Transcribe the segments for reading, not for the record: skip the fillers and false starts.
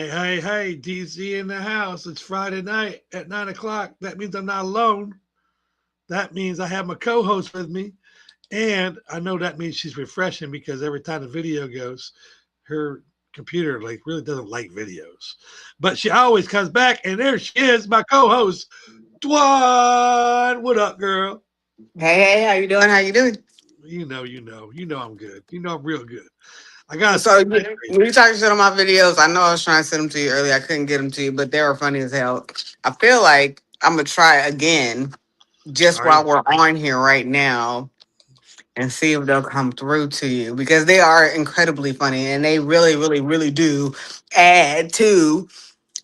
Hey, DC in the house. It's Friday night at 9 o'clock. That means I'm not alone. That means I have my co host with me. And I know that means she's refreshing because every time the video goes, her computer like really doesn't like videos. But she always comes back, and there she is, my co host, Dwan. What up, girl? Hey, how you doing? How you doing? You know I'm good. You know I'm real good. I got So when you talking shit on my videos, I know I was trying to send them to you earlier. I couldn't get them to you, but they were funny as hell. I feel like I'm gonna try again just sorry. while we're on here right now and see if they'll come through to you because they are incredibly funny and they really, really, really do add to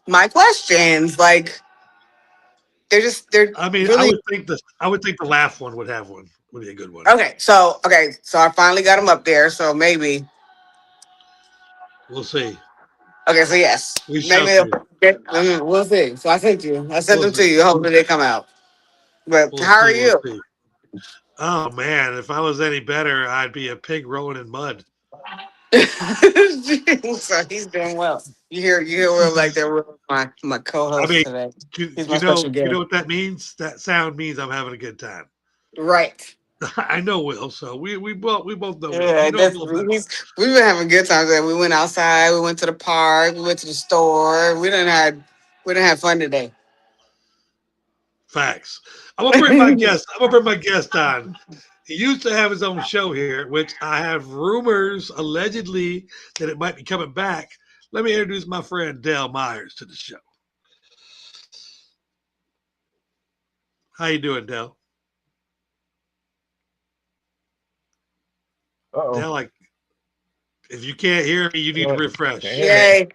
my questions. Like they're I mean, I really would think the laugh one would be a good one. okay. So I finally got them up there. So maybe We'll see. okay, so yes, We maybe shall see. we'll see. So I sent you. I sent We'll them see. to you. Hopefully they come out. But We'll how are see. We'll you? see. Oh man, if I was any better, I'd be a pig rolling in mud. So he's doing well. You hear Will like that. Will, my I co-host mean, today. you, He's my you special know, you know guest. what that means? That sound means I'm having a good time. Right. I know Will, so we both know Will. You Yeah, know him a that's little better. we've been having good times. There. We went outside. We went to the park. We went to the store. We done had fun today. Facts. I'm gonna bring my guest on. He used to have his own show here, which I have rumors allegedly that it might be coming back. Let me introduce my friend Dale Myers to the show. How you doing, Dale? Uh-oh. Dale, like if you can't hear me, you need to Can't refresh. hear me. Yay!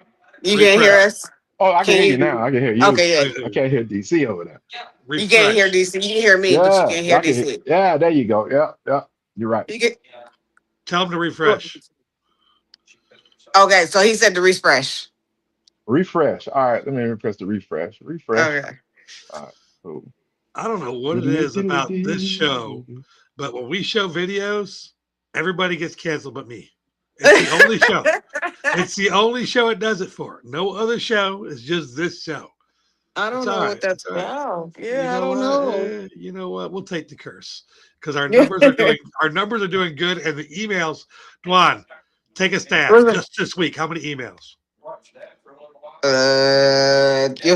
You can't hear Refresh. us? Oh, I can hear Can you you? now. I can hear you. Okay, yeah. I can't hear DC over there. You can't hear Refresh. DC. You can hear me, but you Yeah, can't hear I can hear. DC. Yeah, there you go. Yeah, yeah. You're right. You get Tell him to refresh. okay. So he said to refresh. Refresh. All right, let me press the refresh. Refresh. Okay. All right, cool. I don't know what it is about this show, but when we show videos, everybody gets canceled but me. It's the only show. It's the only show it does it for. No other show. It's just this show. I It's don't all know right. what that's It's all right. about. You Yeah, I know don't what? know. You know what? We'll take the curse because our numbers are doing good, and the emails. Dwan, take a stab. What's Just this week, how many emails?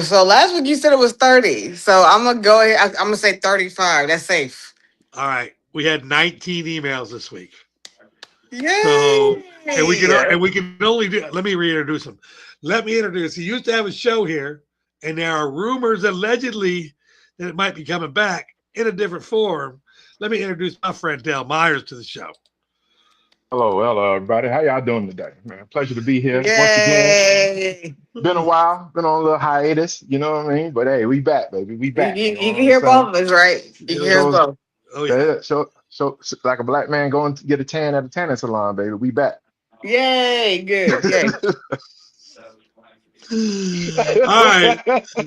so last week you said it was 30. So I'm gonna go ahead. I'm gonna say 35. That's safe. All right, we had 19 emails this week. So, and we can Yay! and we can only do. Let me reintroduce him. Let me introduce. He used to have a show here, and there are rumors allegedly that it might be coming back in a different form. Let me introduce my friend Dale Myers to the show. Hello, everybody. How y'all doing today, man? Pleasure to be here once again. Yay! Been a while. Been on a little hiatus. You know what I mean? But hey, we back, baby. We You, back. you, You know you what can I'm hear both saying? of us, right? You can Oh hear yeah, us So, both. oh yeah. so like a black man going to get a tan at a tanning salon, baby. We back. Yay! Good. Yay. All right,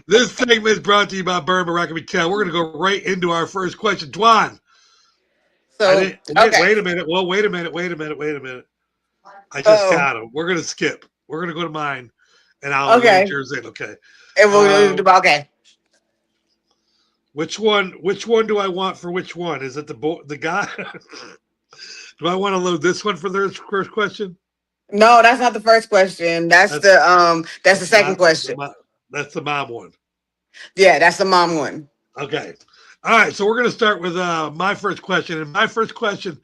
this segment is brought to you by Burn Barack Kel. We're going to go right into our first question. Dwan, I So didn't. Wait, okay. wait a minute. Well, wait a minute. Wait a minute. Wait a minute. I just Oh, got him. We're going to skip. We're going to go to mine, and I'll let okay. yours in. Okay. And Uh, okay. which one? Which one do I want for which one? Is it the guy? Do I want to load this one for the first question? No, that's not the first question. That's That's the the second mom. question. That's the mom one. Yeah, that's the mom one. Okay. All right. So we're going to start with my first question, and my first question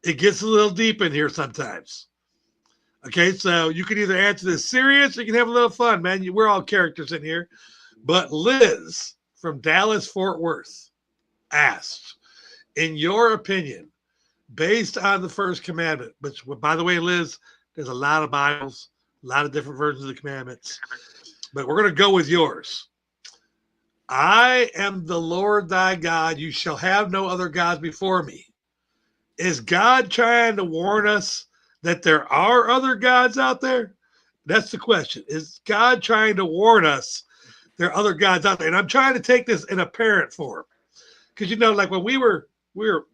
it gets a little deep in here sometimes. Okay, so you can either answer this serious or you can have a little fun, man. We're all characters in here. But Liz from Dallas, Fort Worth asked, in your opinion, based on the first commandment, which, by the way, Liz, there's a lot of Bibles, a lot of different versions of the commandments, but we're going to go with yours. I am the Lord thy God. You shall have no other gods before me. Is God trying to warn us that there are other gods out there? That's the question. Is God trying to warn us there are other gods out there? And I'm trying to take this in a parent form. Because like when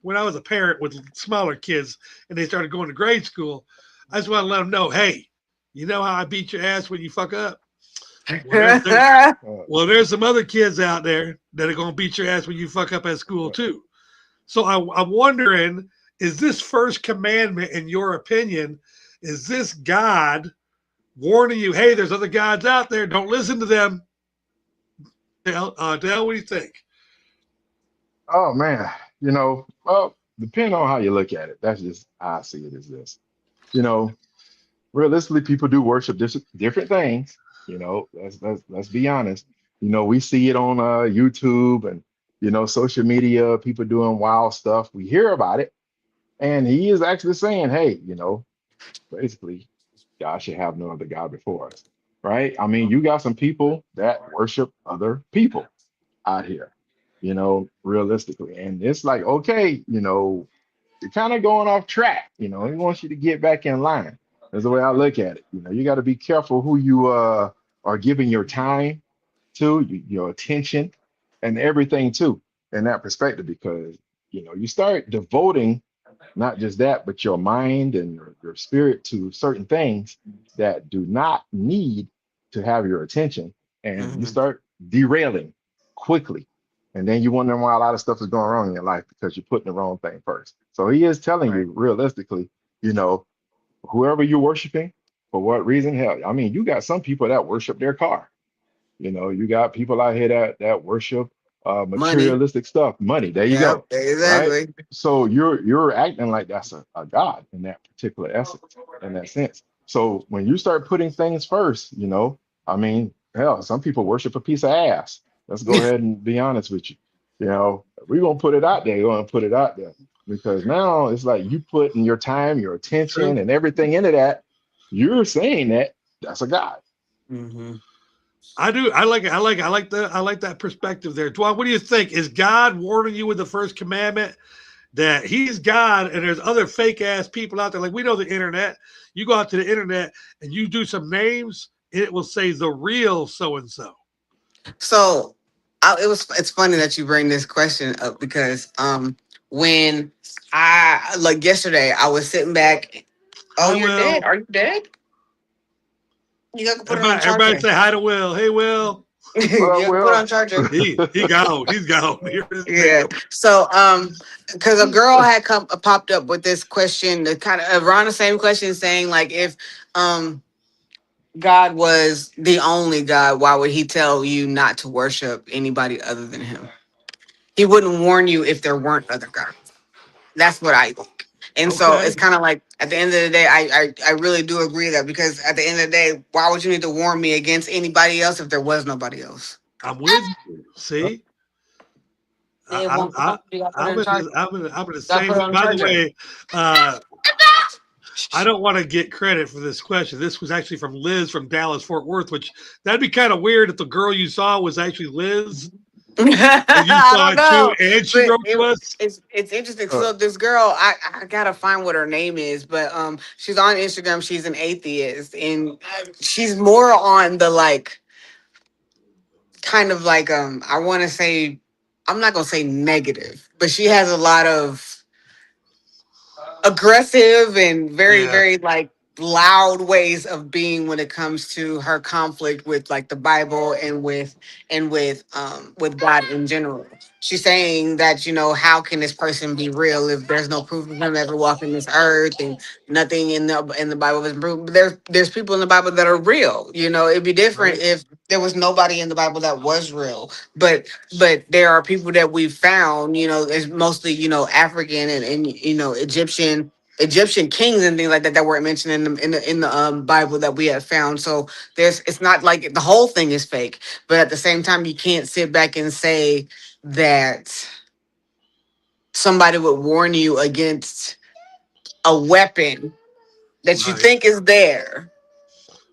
when I was a parent with smaller kids and they started going to grade school, I just want to let them know, hey, you know how I beat your ass when you fuck up? Well, there's Uh, well, there's some other kids out there that are gonna beat your ass when you fuck up at school uh, too. So I'm wondering, is this first commandment, in your opinion, is this God warning you, hey, there's other gods out there, don't listen to them? Dale, what do you think? oh man, well, depending on how you look at it, that's just how I see it is this. You know, realistically, people do worship different things. Let's be honest. We see it on YouTube and social media, people doing wild stuff. We hear about it, and he is actually saying, hey, basically, God should have no other God before us, right? I mean, you got some people that worship other people out here, realistically. And it's like, okay, you're kind of going off track. He wants you to get back in line. That's the way I look at it. You got to be careful who you are giving your time to, your attention, and everything too, in that perspective, because you start devoting not just that, but your mind and your spirit to certain things that do not need to have your attention, and you Mhm. start derailing quickly. And then you wondering why a lot of stuff is going wrong in your life because you're putting the wrong thing first. So he is telling Right. you realistically, you know, whoever you're worshiping, for what reason? Hell, I mean, you got some people that worship their car. You got people out here that worship Money. materialistic stuff, money. There you Yep. go, right? Exactly. So you're acting like that's a god in that particular essence, in that sense. So when you start putting things first, I mean, hell, some people worship a piece of ass. Let's go ahead and be honest with you. If we're gonna put it out there, you're gonna put it out there because now it's like you putting your time, your attention, True. and everything into that. You're saying that that's a god. Hmm. I do. I like it. I like that perspective there. Dwan, what do you think? Is God warning you with the first commandment that he's God and there's other fake ass people out there? Like we know the internet. You go out to the internet and you do some names, and it will say the real so and so. So it's funny that you bring this question up because when I like yesterday I was sitting back. Oh, Hi, you're dead. Will. Are you dead? You got to put it on Everybody charger. say hi to Will. Hey, Will. Well, You have to put it on well, charger. He gone. He's gone. Here is Yeah. Jacob. So, because a girl had come popped up with this question, the kind of around the same question, saying like, if um God was the only God, why would He tell you not to worship anybody other than Him? He wouldn't warn you if there weren't other gods. That's what I think. And so it's Okay, kind of like at the end of the day, I really do agree that because at the end of the day, why would you need to warn me against anybody else if there was nobody else? I'm with you. See, It I, won't come I, up. You got to put it I'm in in charger. the, I'm in the Got to same. put it on By the charger. way, I don't want to get credit for this question. This was actually from Liz from Dallas Fort Worth, which that'd be kind of weird if the girl you saw was actually Liz and you I saw don't it too, know, and she but wrote to us. it's interesting. uh, So this girl, I gotta find what her name is, but she's on Instagram. She's an atheist, and she's more on the like kind of like I want to say I'm not gonna say negative, but she has a lot of aggressive and very Yeah, very like loud ways of being when it comes to her conflict with like the Bible and with God in general. She's saying that how can this person be real if there's no proof of him ever walking this earth and nothing in the Bible is proof. There's people in the Bible that are real. It'd be different right. if there was nobody in the Bible that was real. But there are people that we've found, it's mostly, African and Egyptian kings and things like that that weren't mentioned in the Bible that we have found. So it's not like the whole thing is fake, but at the same time, you can't sit back and say that somebody would warn you against a weapon that you Right. think is there.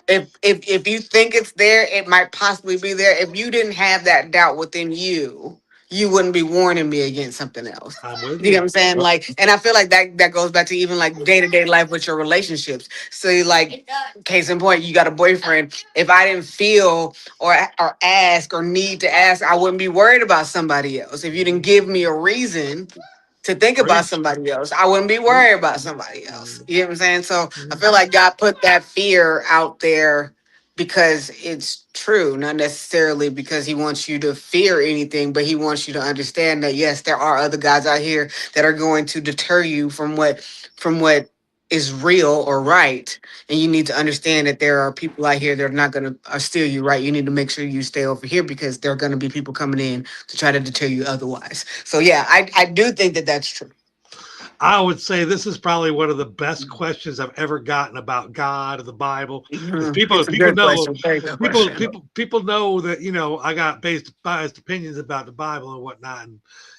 If you think it's there, it might possibly be there. If you didn't have that doubt within you, you wouldn't be warning me against something else. I'm with You know what you. I'm saying? uh, Like, and I feel like that goes back to even like day-to-day life with your relationships. So you like, case in point, you got a boyfriend. If I didn't feel or ask or need to ask, I wouldn't be worried about somebody else. If you didn't give me a reason to think about Preach. somebody else, I wouldn't be Preach. worried about somebody else. You know what I'm saying? So I Mhm. feel like God put that fear out there because it's true, not necessarily because he wants you to fear anything, but he wants you to understand that yes, there are other guys out here that are going to deter you from what is real or right. And you need to understand that there are people out here that are not going to steer you right. You need to make sure you stay over here because there are going to be people coming in to try to deter you otherwise. So yeah, I do think that that's true. I would say this is probably one of the best questions I've ever gotten about God or the Bible. Because people It's a people good know question. Very good people question. people people know that I got biased opinions about the Bible and whatnot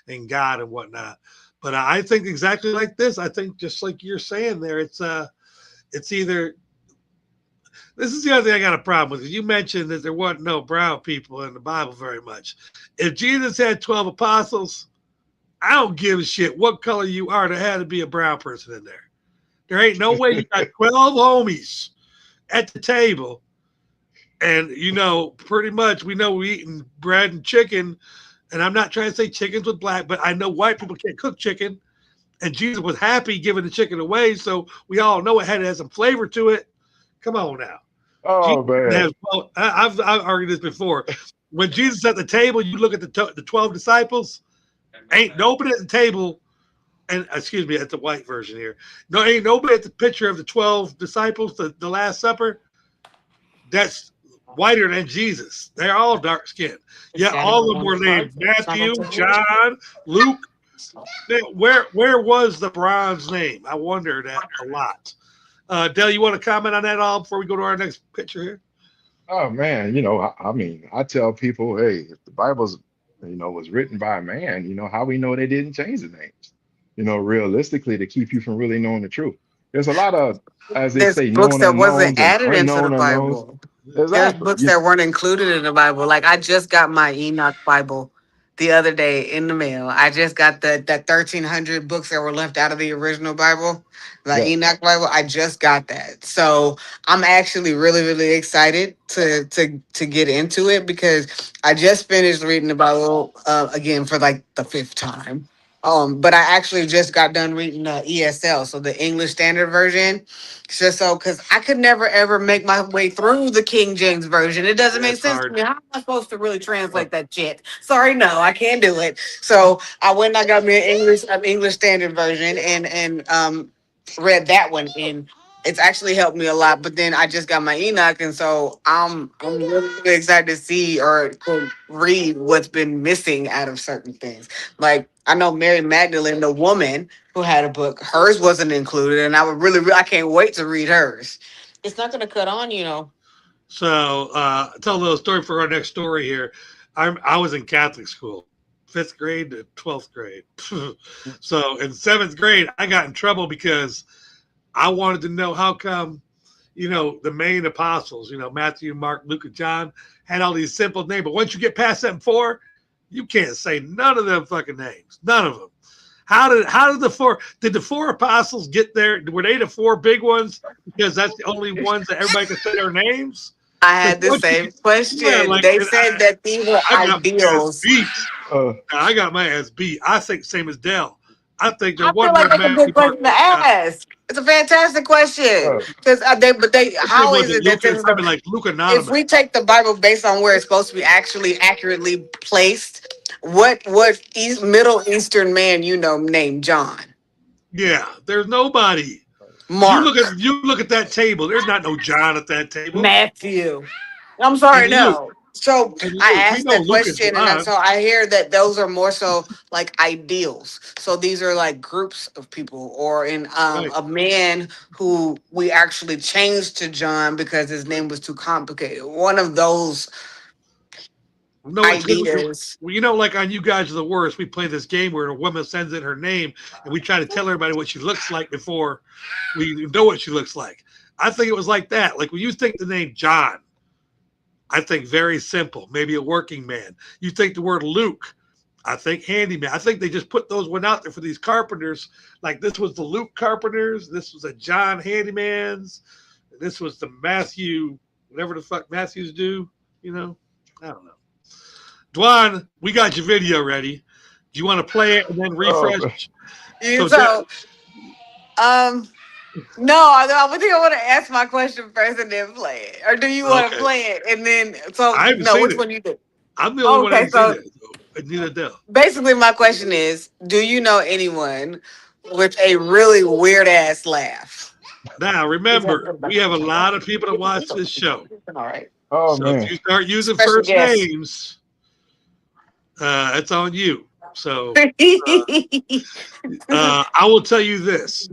and God and whatnot. But I think exactly like this. I think just like you're saying there, it's either this is the other thing I got a problem with. You mentioned that there wasn't no brown people in the Bible very much. If Jesus had 12 apostles, I don't give a shit what color you are. There had to be a brown person in there. There ain't no way you got 12 homies at the table. And, pretty much we know we eating bread and chicken. And I'm not trying to say chickens with black, but I know white people can't cook chicken. And Jesus was happy giving the chicken away. So we all know it had to have some flavor to it. Come on now. Oh man. I've argued this before. When Jesus at the table, you look at the 12 disciples, ain't nobody at the table, and excuse me, at the white version here. No, ain't nobody at the picture of the 12 disciples, the Last Supper, that's whiter than Jesus. They're all dark skinned. Yeah, all of them were named Matthew, John, Luke. Where was the bronze name? I wonder that a lot. Dale, you want to comment on that all before we go to our next picture here? Oh man, I mean, I tell people, hey, if the Bible's, was written by a man, how we know they didn't change the names, realistically to keep you from really knowing the truth. There's a lot of, as they There's say, books known that wasn't unknowns and added into the unknown unknowns. Bible. There's Exactly. books that weren't included in the Bible. Like I just got my Enoch Bible the other day in the mail. I just got that 1,300 books that were left out of the original Bible, the Yeah. Enoch Bible. I just got that, so I'm actually really really excited to get into it because I just finished reading the Bible again for like the fifth time. But I actually just got done reading ESL, so the English Standard Version. Just so, because I could never ever make my way through the King James version. It doesn't make That's sense to hard. me. How am I supposed to really Uh, translate that shit? Sorry, no, I can't do it. So I went and I got me an English Standard Version and read that one and it's actually helped me a lot. But then I just got my Enoch, and so I'm really, really excited to see or to read what's been missing out of certain things. Like I know Mary Magdalene, the woman who had a book, hers wasn't included, and I can't wait to read hers. It's not gonna cut on. So, tell a little story for our next story here. I was in Catholic school, 5th grade to 12th grade. So, in 7th grade, I got in trouble because I wanted to know how come, the main apostles, Matthew, Mark, Luke, and John had all these simple names. But once you get past them four, you can't say none of them fucking names. None of them. How did the four apostles get there? Were they the four big ones because that's the only ones that everybody can say their names? I had the same question. They said that these were I got my ass ideals. beat. uh, I got my ass beat. I think same as Dell. I think there I feel wasn't like no that's a Matthew, good Mark, question to ask. It's a fantastic question uh, because I think how is was it it that Lucas? Something like Luke if Anonymous. we take the Bible based on where it's supposed to be actually accurately placed, what Middle Eastern man named John? Yeah, there's nobody. Mark, You look at that table. There's not no John at that table. Matthew. I'm And sorry, Luke. no. So And I Luke. We asked know that Luke is question, and blind. so I hear that those are more so like ideals. So these are like groups of people, or in Right. a man who we actually changed to John because his name was too complicated. One of those No, it's because ideas. like on You Guys Are the Worst, we play this game where a woman sends in her name and we try to tell everybody what she looks like before we know what she looks like. I think it was like that. Like when you think the name John, I think very simple, maybe a working man. You think the word Luke, I think handyman. I think they just put those one out there for these carpenters. Like this was the Luke carpenters, this was a John handymans, this was the Matthew, whatever the fuck Matthews do, I don't know. Dwan, we got your video ready. Do you want to play it and then oh, refresh? You So, so um No, I think I want to ask my question first and then play it. Or do you want to Okay. play it and then? So I haven't no, seen which it. one you do? I'm the only one that Okay, hasn't seen so it. So, neither Dell. basically, my question is: do you know anyone with a really weird ass laugh? Now, remember, we have a lot of people that watch this show. All right. Oh So if man. you start using Special first guest. names, it's on you. So I will tell you this.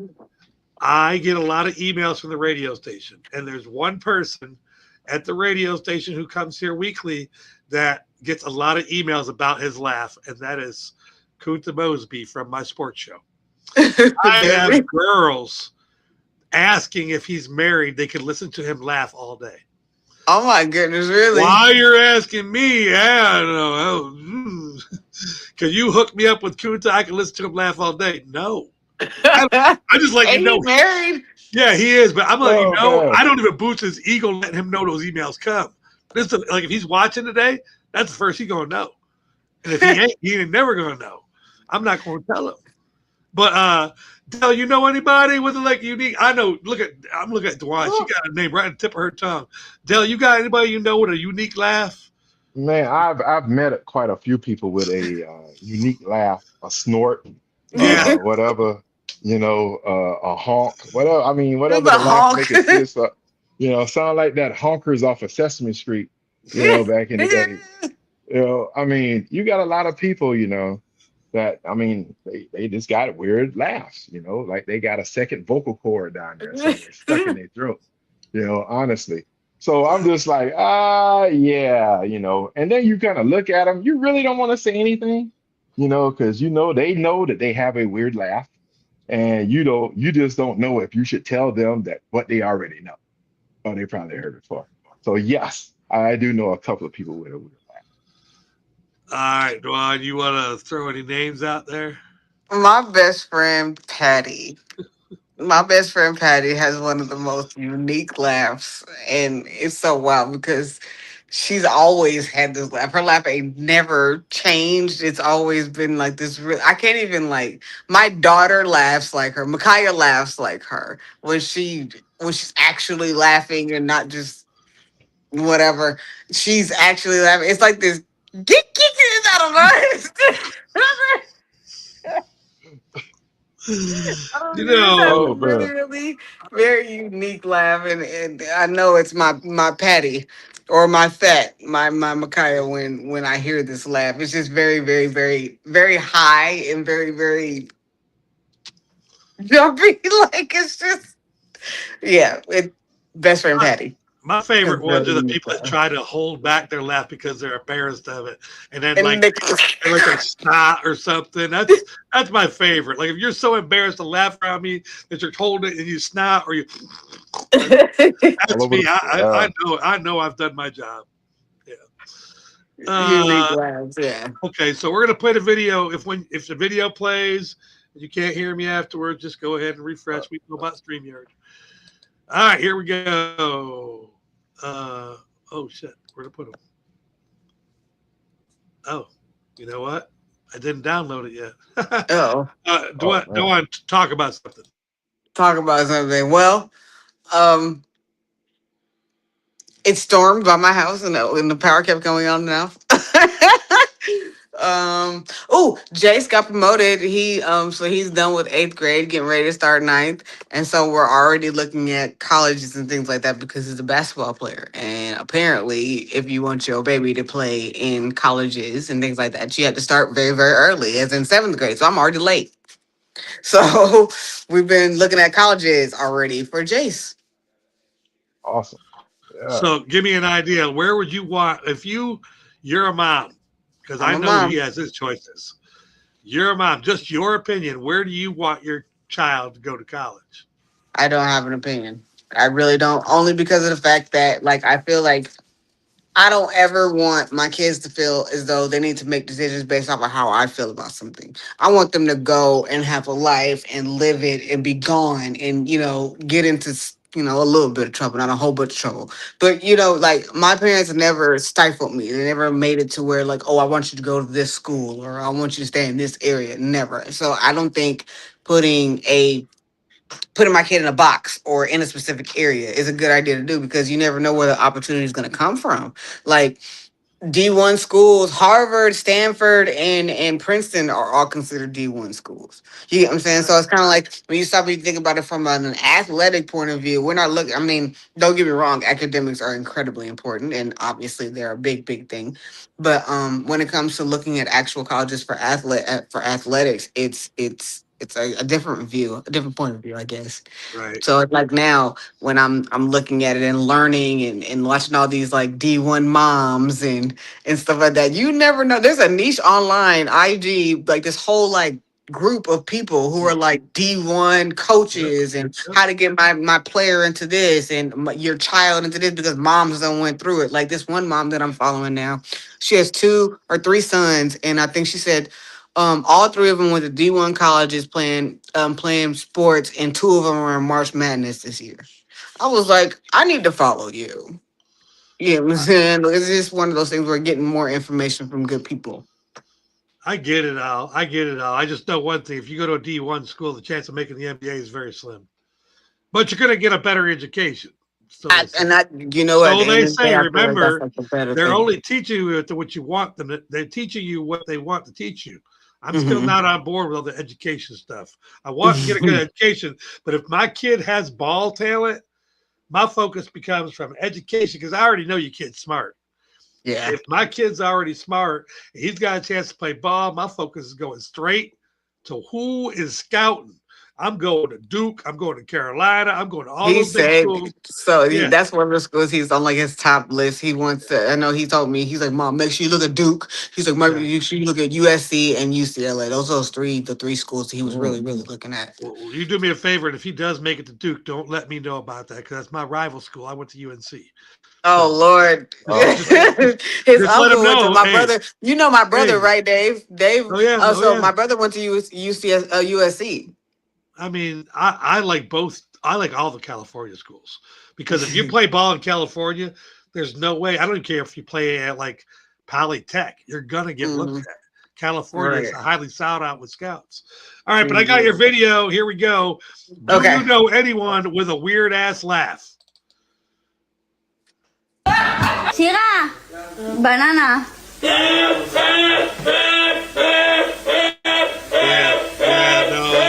I get a lot of emails from the radio station, and there's one person at the radio station who comes here weekly that gets a lot of emails about his laugh, and that is Kunta Mosby from my sports show. I Baby. have girls asking if he's married, they can listen to him laugh all day. Oh my goodness, really? Why you're asking me? I don't know. Can you hook me up with Kunta? I can listen to him laugh all day. No. I, I just let you Ain't he know. married? Yeah, he is, but I'm letting you Oh know. man. I don't even boost his ego letting him know those emails come. This is like if he's watching today, that's the first he gonna know. And if he ain't never gonna know. I'm not gonna tell him. But Dell, you know anybody with like unique? I know. I'm looking at Dwan. She got a name right on the tip of her tongue. Dell, you got anybody you know with a unique laugh? Man, I've met quite a few people with a unique laugh, a snort, Yeah. whatever, a honk, whatever. I mean, There's whatever a the laugh honk. make it sis, sound like that honkers off of Sesame Street, back in the day. I mean, you got a lot of people, that I mean, they just got weird laughs, like they got a second vocal cord down there somewhere stuck in their throat, honestly. So I'm just like, yeah, and then you kind of look at them, you really don't want to say anything, because they know that they have a weird laugh, and you just don't know if you should tell them that what they already know, or they probably heard it before. So yes, I do know a couple of people with a weird All right, Dwan, you want to throw any names out there? My best friend Patty. My best friend Patty has one of the most unique laughs, and it's so wild because she's always had this laugh. Her laugh ain't never changed. It's always been like this. I can't even like. My daughter laughs like her. Micaiah laughs like her when she's actually laughing and not just whatever. She's actually laughing. It's like this. I don't know. You She just has know, laugh. a Oh really, man, really very unique laugh, and I know it's my Patty or my fat, my Micaiah when I hear this laugh. It's just very, very, very, very high and very, very jumpy. Like it's just yeah. Best friend Patty my has favorite a ones very are the unique people that laugh, try to hold back their laugh because they're embarrassed of it, and then and they, like they snot or something. That's my favorite. Like if you're so embarrassed to laugh around me that you're holding it and you snot or you, all that's over me. the I know I've done my job. Yeah. unique Uh, laughs. Yeah. okay, so we're gonna play the video. If the video plays and you can't hear me afterwards, just go ahead and refresh. We know about StreamYard. All right, here we go. Oh shit, where'd I put them? Oh, you know what? I didn't download it yet. Oh, Oh Do man, I talk about something? talk about something. Well, um. It stormed by my house and the power kept going on and off. Oh, Jace got promoted. So he's done with eighth grade, getting ready to start ninth. And so we're already looking at colleges and things like that because he's a basketball player. And apparently, if you want your baby to play in colleges and things like that, you have to start very, very early, as in seventh grade. So I'm already late. So we've been looking at colleges already for Jace. awesome. Yeah, So give me an idea. Where would you want if you're a mom? Because I'm I a know he mom. has his choices. You're a mom. Just your opinion. Where do you want your child to go to college? I don't have an opinion. I really don't. Only because of the fact that, like, I feel like I don't ever want my kids to feel as though they need to make decisions based off of how I feel about something. I want them to go and have a life and live it and be gone and, get into, a little bit of trouble, not a whole bunch of trouble. But, like my parents never stifled me. They never made it to where, like, oh, I want you to go to this school or I want you to stay in this area. Never. So I don't think putting a putting my kid in a box or in a specific area is a good idea to do, because you never know where the opportunity is going to come from. Like, D1 schools, Harvard, Stanford, and Princeton are all considered D1 schools. You get what I'm saying? So it's kind of like when you stop and you think about it from an athletic point of view, we're not looking, I mean, don't get me wrong, academics are incredibly important and obviously they're a big, big thing. But when it comes to looking at actual colleges for athletics, it's a different view, a different point of view, I guess. Right. So it's like now when I'm looking at it and learning and watching all these like D1 moms and stuff like that, you never know. There's a niche online, IG, like this whole like group of people who are like D1 Yep. coaches and Yep. how to get my player into this and your child into this, because moms don't went through it. Like this one mom that I'm following now, she has 2 or 3 sons, and I think she said all 3 of them went to D1 colleges playing sports, and 2 of them are in March Madness this year. I was like, I need to follow you. You know what I'm saying? It's just one of those things where getting more information from good people. I get it all. I get it all. I just know one thing: if you go to a D1 school, the chance of making the NBA is very slim. But you're going to get a better education. So they say. You know, at So the end they of the day, say. I feel like that's Remember, like a better they're thing. only teaching you what you want them. They're teaching you what they want to teach you. I'm still Mhm. not on board with all the education stuff. I want to get a good education, but if my kid has ball talent, my focus becomes from education because I already know your kid's smart. Yeah. If my kid's already smart and he's got a chance to play ball, my focus is going straight to who is scouting. I'm going to Duke. I'm going to Carolina. I'm going to all He those big said schools. so. Yeah. That's one of the schools he's on like his top list. He wants to. I know he told me he's like, Mom, make sure you look at Duke. He's like, Mom, Yeah. you should look at USC and UCLA. Those are the 3 schools he was really, really looking at. Well, you do me a favor, and if he does make it to Duke, don't let me know about that because that's my rival school. I went to UNC. Oh So Lord, Oh just, man. his just let him uncle went to know. my Hey, brother. You know my brother, hey. right, Dave? Dave. Oh, yeah. Oh, Oh, so yeah. my brother went to USC. I mean, I like both. I like all the California schools because if you play ball in California, there's no way. I don't care if you play at like Polytech, you're gonna get looked Mhm. at. California is Right. highly sought out with scouts. All right, but I got Mhm. your video. Here we go. Do Okay. you know anyone with a weird ass laugh? Shira, banana. No.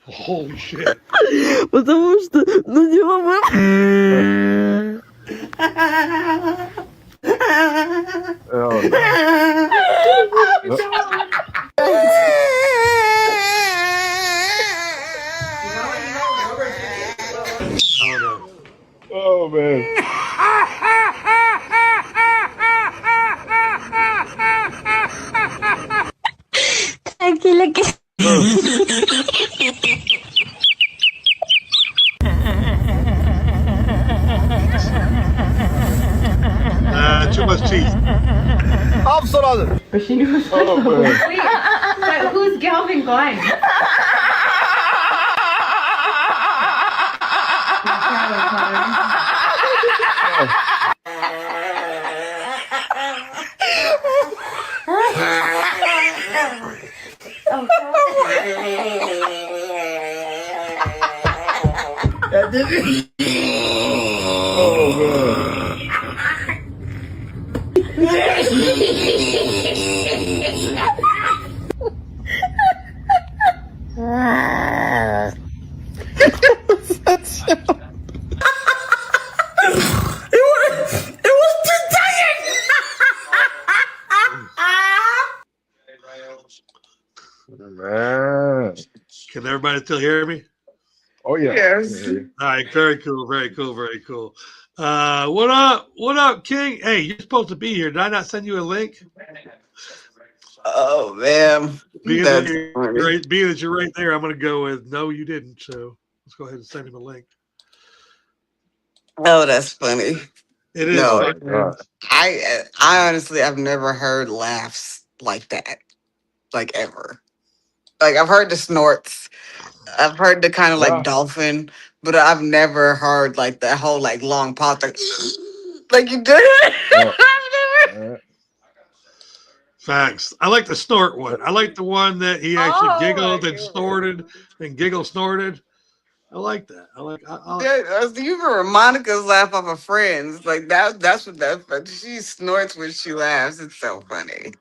Holy shit. Потому что на него Oh no. Nope. Oh no. Oh man. Aquilo que Too much teeth. Oh man. But who's Galvin Glenn? Oh man. Man. Can everybody still hear me? Oh yeah. Yes. Yeah. All right, very cool, very cool, very cool. What up? What up, King? Hey, you're supposed to be here. Did I not send you a link? Oh man, Being that's funny. that you're right there, I'm gonna go with no, you didn't. So let's go ahead and send him a link. Oh, that's funny. It is. No, Oh God. I honestly I've never heard laughs like that, like ever. Like I've heard the snorts, I've heard the kind of like Yeah. dolphin, but I've never heard like that whole like long pause like you did it. Yeah. I've never. Man. Facts. I like the snort one. I like the one that he actually Oh, giggled my and God. snorted and giggle snorted. I like that. I like. You remember Monica's laugh off of Friends? Like that's what that. She snorts when she laughs. It's so funny.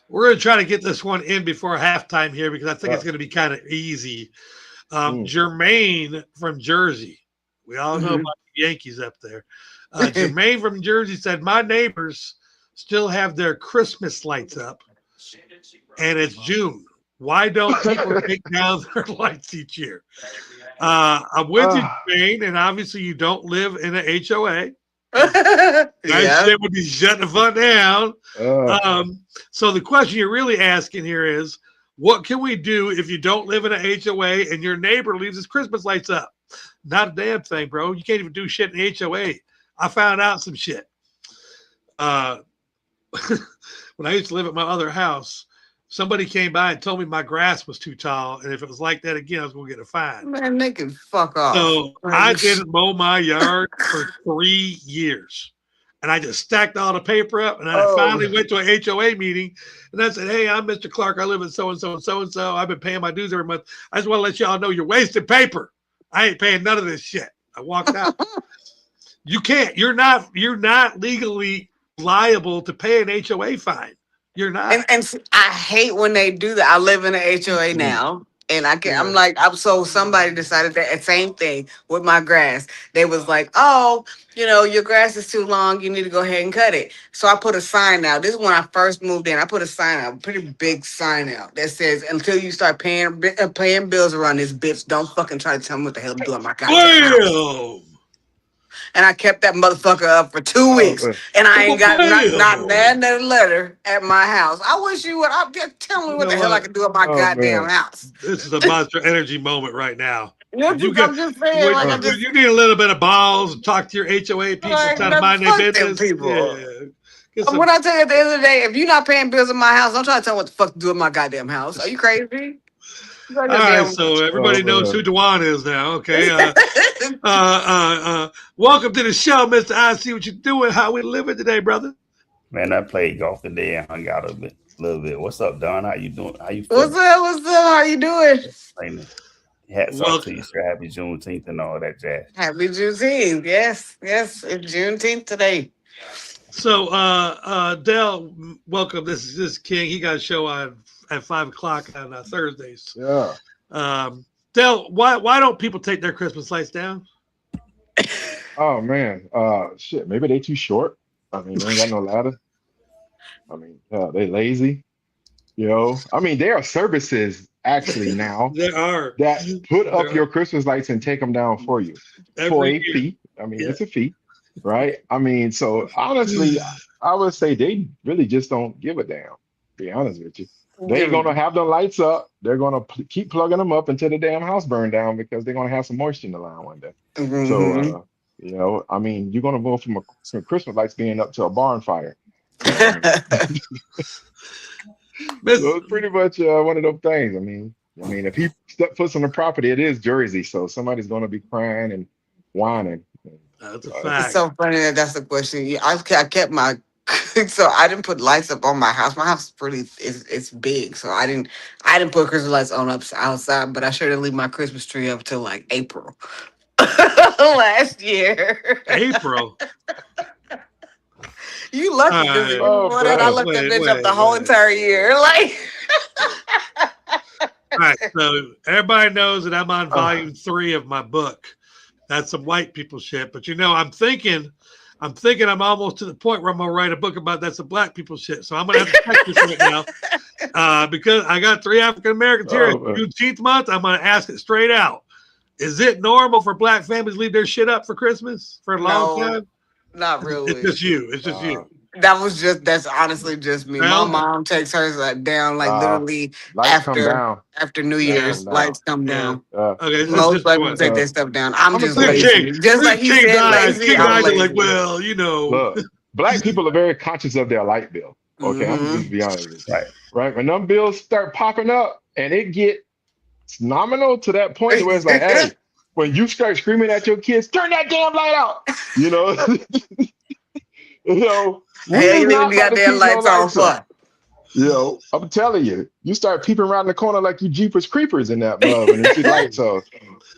We're gonna try to get this one in before halftime here because I think it's Uh, gonna be kind of easy. mm. Jermaine from Jersey. We all know Mhm. about the Yankees up there. Jermaine from Jersey said, "My neighbors still have their Christmas lights up, and it's June. Why don't people take down their lights each year?" I'm with you, Ah, Jermaine, and obviously you don't live in an HOA. That Yeah. shit would be shutting the fun down. uh, So the question you're really asking here is, what can we do if you don't live in an HOA and your neighbor leaves his Christmas lights up? Not a damn thing, bro. You can't even do shit in the HOA. I found out some shit. Uh, when I used to live at my other house, somebody came by and told me my grass was too tall, and if it was like that again, I was going to get a fine. Man, they can fuck off. So I didn't mow my yard for 3 years. And I just stacked all the paper up. And then I oh, finally went to a HOA meeting and I said, "Hey, I'm Mr. Clark. I live in so and so and so and so. I've been paying my dues every month. I just want to let y'all know you're wasting paper. I ain't paying none of this shit." I walked out. You can't. You're not legally liable to pay an HOA fine. You're not. And I hate when they do that. I live in an HOA mm, now. And I can Yeah. I'm like, I'm so somebody decided that same thing with my grass. They was like, "Oh, your grass is too long, you need to go ahead and cut it." So I put a sign out. This is when I first moved in. I put a sign out, a pretty big sign out that says, "Until you start paying bills around this bitch, don't fucking try to tell me what the hell to do at my goddamn house." Bam! And I kept that motherfucker up for 2 weeks, oh, and I ain't got not Bam! another letter at my house. I wish you would. Just tell me You what know the hell I what? can do at my oh goddamn man. house. This is a Monster Energy moment right now. You When you just, get I'm just saying, when, like Uh, I when just you need a little bit of balls and talk to your HOA people, try to mind their fuck them business. people. Yeah. Get And what some. I tell you at the end of the day, if you're not paying bills in my house, don't try to tell me what the fuck to do in my goddamn house. Are you crazy? You got All your right, damn. so oh everybody knows man. who Dwan is now. Okay. Welcome to the show, Mr. I see what you're doing. How we living today, brother? Man, I played golf today and hung out a little bit. What's up, Don? How you doing? How you What's feeling? up? What's up? How you doing? Man, hats off to Welcome. you, sir. Happy Juneteenth and all that jazz. Happy Juneteenth. Yes, yes. It's Juneteenth today. So, Dell, welcome. This is King. He got a show on at 5 o'clock on Thursdays. Yeah. Dell, why don't people take their Christmas lights down? Oh man. Shit. Maybe they too short. I mean, they ain't got no ladder. I mean, they lazy. I mean, there are services actually now There are. that put up There are your Christmas lights and take them down for you for every a year. fee. I mean, Yeah. it's a fee, right? I mean, so honestly, I would say they really just don't give a damn. To be honest with you, they Give gonna me. have the lights up. They're gonna keep plugging them up until the damn house burn down because they're gonna have some moisture in the line one day. So, Mhm. I mean, you're gonna go from Christmas lights being up to a barn fire. I mean, Miss, so it's pretty much one of those things. I mean, if he step foot on the property, it is Jersey, so somebody's going to be crying and whining. that's a It's fact. so funny that that's the question. I kept my so I didn't put lights up on my house. My house is it's big, so I didn't put Christmas lights on up outside. But I sure didn't leave my Christmas tree up till like April last year. April. You All lucky because right. Oh before that I man. left that bitch up the Wait. whole entire year. Like All right. So everybody knows that I'm on Uh, volume 3 of my book. That's some white people shit. But I'm almost to the point where I'm gonna write a book about that's some black people shit. So I'm gonna have to check this right now. Because I got 3 African Americans here. oh It's man. Juneteenth month. I'm gonna ask it straight out. Is it normal for black families to leave their shit up for Christmas for a long no, time? not It's really. just you. It's just Uh, you. That's honestly just me. My Well, mom takes hers down like uh, literally lights come after down. New Lights yeah, come Year's. down. Lights come yeah. down. Okay, it's Most just black people one. take Uh, their stuff down. I'm I'm gonna just tell Look at you. King. lazy. Just Look like at he King's said, eyes. lazy. King's I'm eyes are like, lazy. well, Look, black people are very conscious of their light bill. Okay, I'm just Hmm be honest with you. Right. Right, when them bills start popping up and it get nominal to that point where it's like, hey, when you start screaming at your kids, turn that damn light out. You know, we Hell, is you leaving not the about to goddamn keep no lights on lights up. for? You know, I'm telling you, you start peeping around the corner like you Jeepers Creepers in that mug when you see lights on.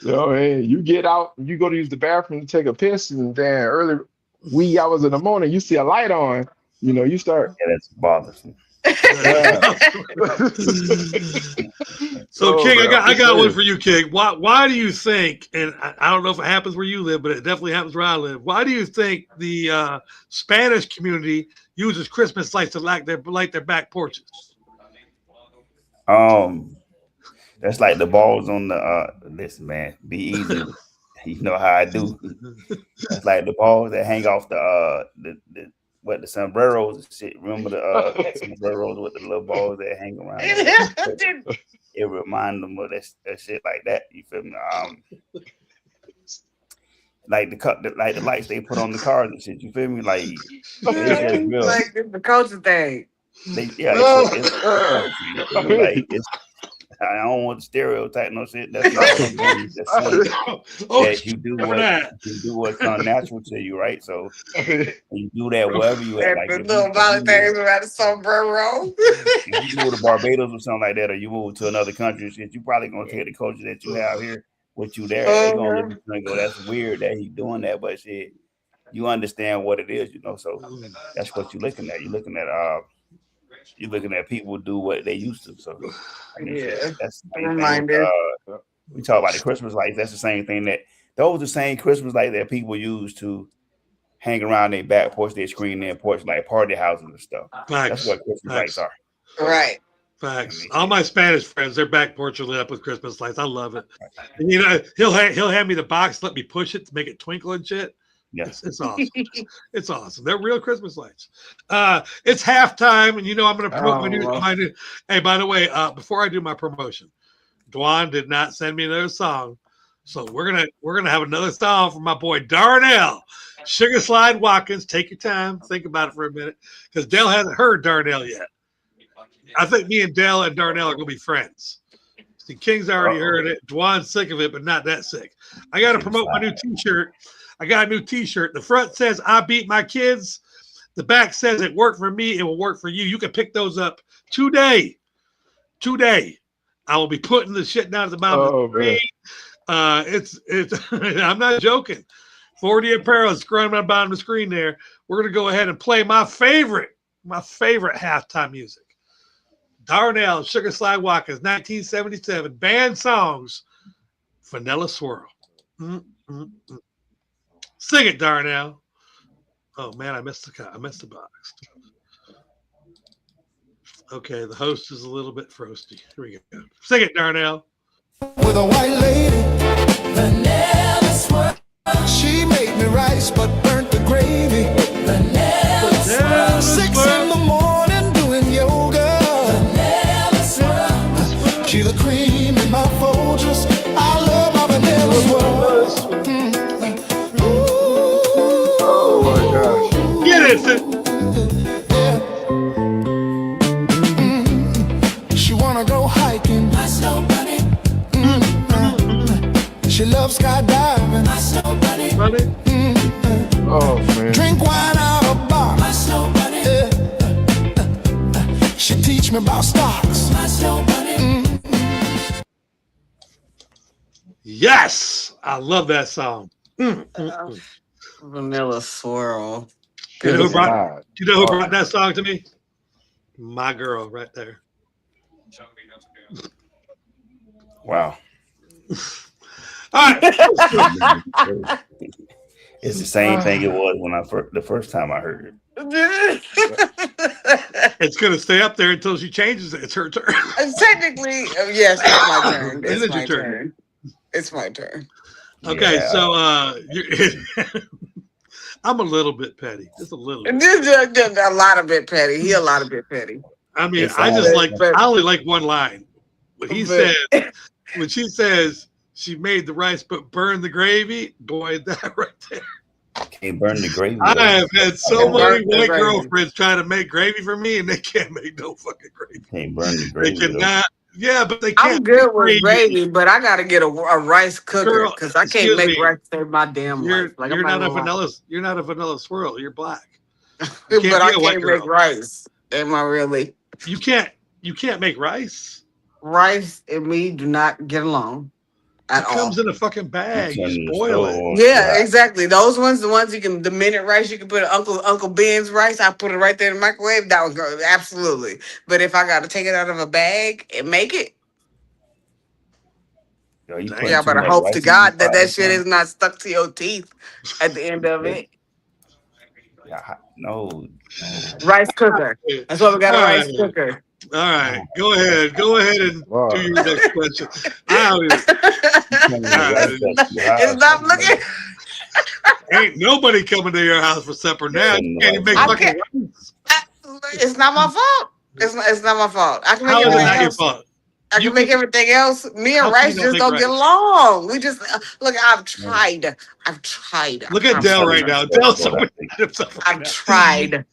You know, hey, you get out, you go to use the bathroom to take a piss, and then early wee hours in the morning, you see a light on. You know, you start. Yeah, that's bothersome. Yeah. So, Oh, King, man, I I'm got one serious. for you, King. Why do you think, and I don't know if it happens where you live, but it definitely happens where I live. Why do you think the Spanish community uses Christmas lights to light their back porches? That's like the balls on the listen, man. Be easy. You know how I do. That's like the balls that hang off the sombreros and shit. Remember the sombreros with the little balls that hang around? It reminds them of that shit like that. You feel me? Like the lights they put on the cars and shit. You feel me? Like it's just real. Like the culture thing. It's I don't want to stereotype no shit. That's not that you do what's unnatural to you, right? So you do that wherever you at. Like the little violet things around the sombrero. If you go to Barbados or something like that, or you move to another country and shit, you probably gonna take the culture that you have here with you there. They gonna look at you and go, "That's weird that he's doing that," but shit, you understand what it is, you know. So that's what you're looking at. You're looking at people do what they used to. So that's the reminder. We talk about the Christmas lights. That's the same thing those are the same Christmas lights that people use to hang around their back porch, their screen, their porch, like party houses and stuff. Facts. That's what Christmas lights are. Right. Facts. All my Spanish friends, their back porch are lit up with Christmas lights. I love it. And you know, he'll hand me the box, let me push it to make it twinkle and shit. Yes, it's awesome. It's awesome. They're real Christmas lights. It's halftime, and you know I'm going to promote my new. Hey, by the way, before I do my promotion, Dwan did not send me another song, so we're gonna have another song from my boy Darnell, Sugar Slide Watkins. Take your time, think about it for a minute, because Dale hasn't heard Darnell yet. I think me and Dale and Darnell are gonna be friends. See, King's already heard it. Dwan's sick of it, but not that sick. I got to promote my new T-shirt. I got a new T-shirt. The front says "I beat my kids." The back says "It worked for me. It will work for you." You can pick those up today. Today, I will be putting the shit down at the bottom of the screen. It's. I'm not joking. 40 Apparel is scrolling on the bottom of the screen there. We're gonna go ahead and play my favorite halftime music. Darnell, Sugar Slide Watkins, 1977 band songs. Vanilla Swirl. Sing it, Darnell. Oh man, I missed the box. Okay, the host is a little bit frosty. Here we go. Sing it, Darnell. With a white lady, vanilla swirl. She made me rice but burnt the gravy. Vanilla swirl. 6 in the morning doing yoga. Vanilla swirl. She's the cream in my Folgers. I love my vanilla swirl. Oh my gosh. Get it. She wanna go hiking. My snow bunny. She loves skydiving. My snow bunny. Oh man. Drink wine out of bar. My snow bunny. She teach me about stocks. My snow bunny. Yes, I love that song. Vanilla Swirl. You know who brought that song to me? My girl, right there. Wow. All right. It's the same thing it was when the first time I heard it. It's gonna stay up there until she changes it. It's her turn. Technically, yes, it's my turn. It is your turn. It's my turn. Okay, Yeah. so I'm a little bit petty, just a little bit. Just a lot of bit petty. He a lot of bit petty. I mean, It's I all- only like one line. When she says she made the rice but burned the gravy, boy, that right there. Can't burn the gravy. I have had so Can't many burn the white gravy. girlfriends try to make gravy for me, and they can't make no fucking gravy. Can't burn the They gravy. cannot. Yeah, but they can't. I'm good make with gravy, but I gotta get a rice cooker Girl, because I excuse can't make me. rice save my damn life. Like, You're not a vanilla. You're not a vanilla swirl. You're black. but can't I be a white can't girl. make rice. Am I really? You can't make rice. Rice and me do not get along It at all. comes in a fucking bag. You turn just the boil stove it. on Yeah, high. exactly. Those ones, the ones you can, the minute rice, you can put Uncle Ben's rice. I put it right there in the microwave. That would go absolutely. But if I got to take it out of a bag and make it, Yo, you Dang. putting y'all too better much hope rice to in your God that fire, shit son. is not stuck to your teeth at the end of it. Yeah, no. Rice cooker. That's why we got a All rice right. cooker. All right. Go ahead and Wow. do your next question. I don't even, Turning the rice up too high, It's not son. looking. ain't nobody coming to your house for supper now. Turning You the can't even rice make I up. fucking can't. rice. It's not my fault. It's not my fault. I can make How is it everything not your else. fault? I You can make can- everything else. Me How and can you rice not just make don't get rice? along. We just look. I've tried. I Look at promise Dell I've right tried. now. Dell's so mad at himself right I've now. tried.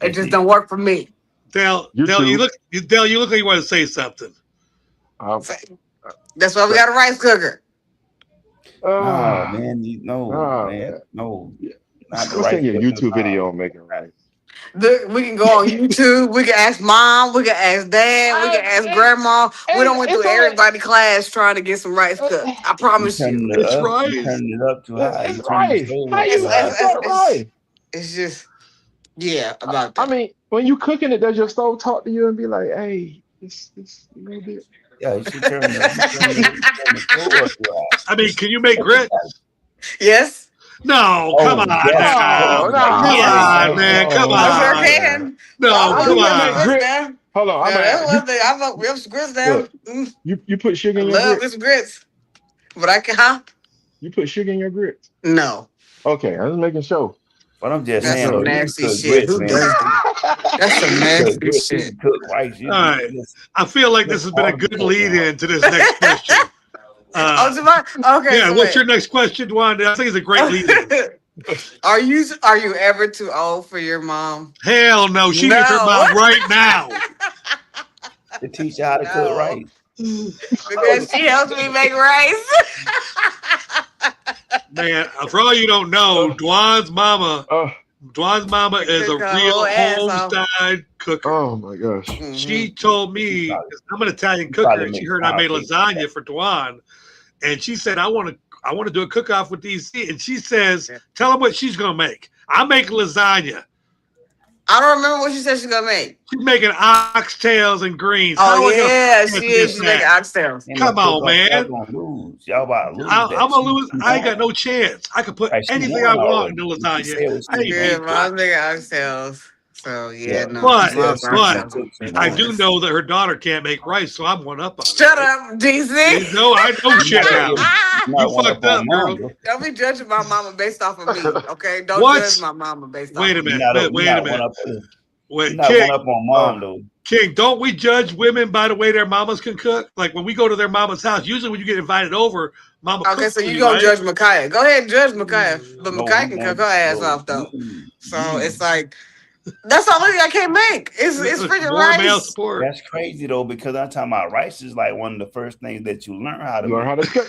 It just don't work for me. Dell, You you too. look like you want to say something. So, that's why we got a rice cooker. No, man, man, man. no. Yeah. Not the Go rice send your cooker. YouTube video on making rice. We can go on YouTube. We can ask mom. We can ask dad. We can ask grandma. We don't went through everybody class trying to get some rice cooked. I You promise turning you. it It's up. You rice. turning it up too high. It's You turning the rice. stove How up you too high. mess up rice? It's just yeah about I that. mean, when you cooking it, does your stove talk to you and be like, "Hey, this a little bit"? Yeah, you should turn the stove up too high. I mean, can you make grits? Yes, No, come Oh, on that's now. Oh crazy. Like Come you yes, make on, rice. man. Come I sure on. can. No, I How come you love gonna some make on. grits grits? now. Hold on, I'm Yeah, gonna that's ask you. one thing. I love we have some grits now. Look, you put sugar I in your love me grits. some grits, but I can huh? You put sugar in your grits. No, Okay, I was making sure. But I'm just that's saying some though, you can nasty cook shit. grits, Who man. does that? That's some You can cook nasty grits. You shit. can cook rice. All right. Just I feel like this has been a hard to good cook lead rice. in to this next question. Oh, Javon. Okay, Yeah, so what's your wait. next question, Dwan? I think it's a great lead in. Are you ever too old for your mom? Hell no. She needs her No. mom right now. To teach you how to cook No. rice. Because she helps me make rice. Man, for all you don't know, Dwan's mama is a Cook her real whole ass off. homestyle cooker. Oh my gosh. She told me, I'm an Italian cooker, probably and she make heard I made pound cake. lasagna for Dwan. And she said, I want to do a cook off with DC. And she says, tell them what she's gonna make. I make lasagna. I don't remember what she said she's gonna make. She's making oxtails and greens. Oh How am I gonna yeah, fuck she with is. She's making that? oxtails. And Come the on, cook-off, y'all man. gonna lose. Y'all about to lose I'm that. gonna lose. I ain't got no chance. I could put Right, she anything won I want in already. the She lasagna. said what I she ain't Yeah, being won. mom's cooked. making oxtails. So yeah, Yeah. no. But Mom's oxtails. She I won. do know that her daughter can't make rice, so I'm one up on Shut it. up, DC. You know, I know shit now. Not You one fucked up on up, mom, girl. though. Don't be judging my mama based off of me, okay? Don't What? judge my mama based Wait off a of me. minute. Wait a One minute. up, you're Wait, not one up on mom, though. King, don't we judge women by the way their mamas can cook? Like when we go to their mama's house, usually when you get invited over, mama Okay, cooks so for you you, gonna right? judge Micaiah. Go ahead and judge Micaiah. But No, Micaiah can cook her ass off though. So you. it's like that's the only thing I can't make. It's freaking More male rice. support. That's crazy though, because I'm talking about rice is like one of the first things that you learn how to You learn how make. to cook.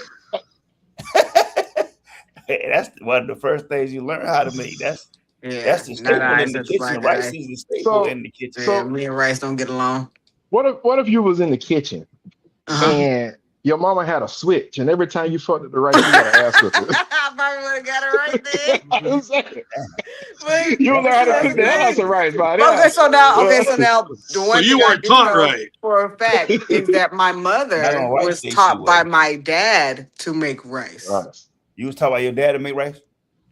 That's one of the first things you learn how to make. That's the staple in the kitchen. Rice is the staple in the kitchen. So me and rice don't get along. What if you was in the kitchen and your mama had a switch, and every time you fucked up the rice, you got to ask her. I probably would have got it right there. I'm saying. But You learn how to cook the hell out of some rice, by now. Okay, so now the one you thing I weren't do taught know right. for a fact is that my mother Not on rice was day, taught she by was. my dad to make rice. Rice. You was taught by your dad to make rice?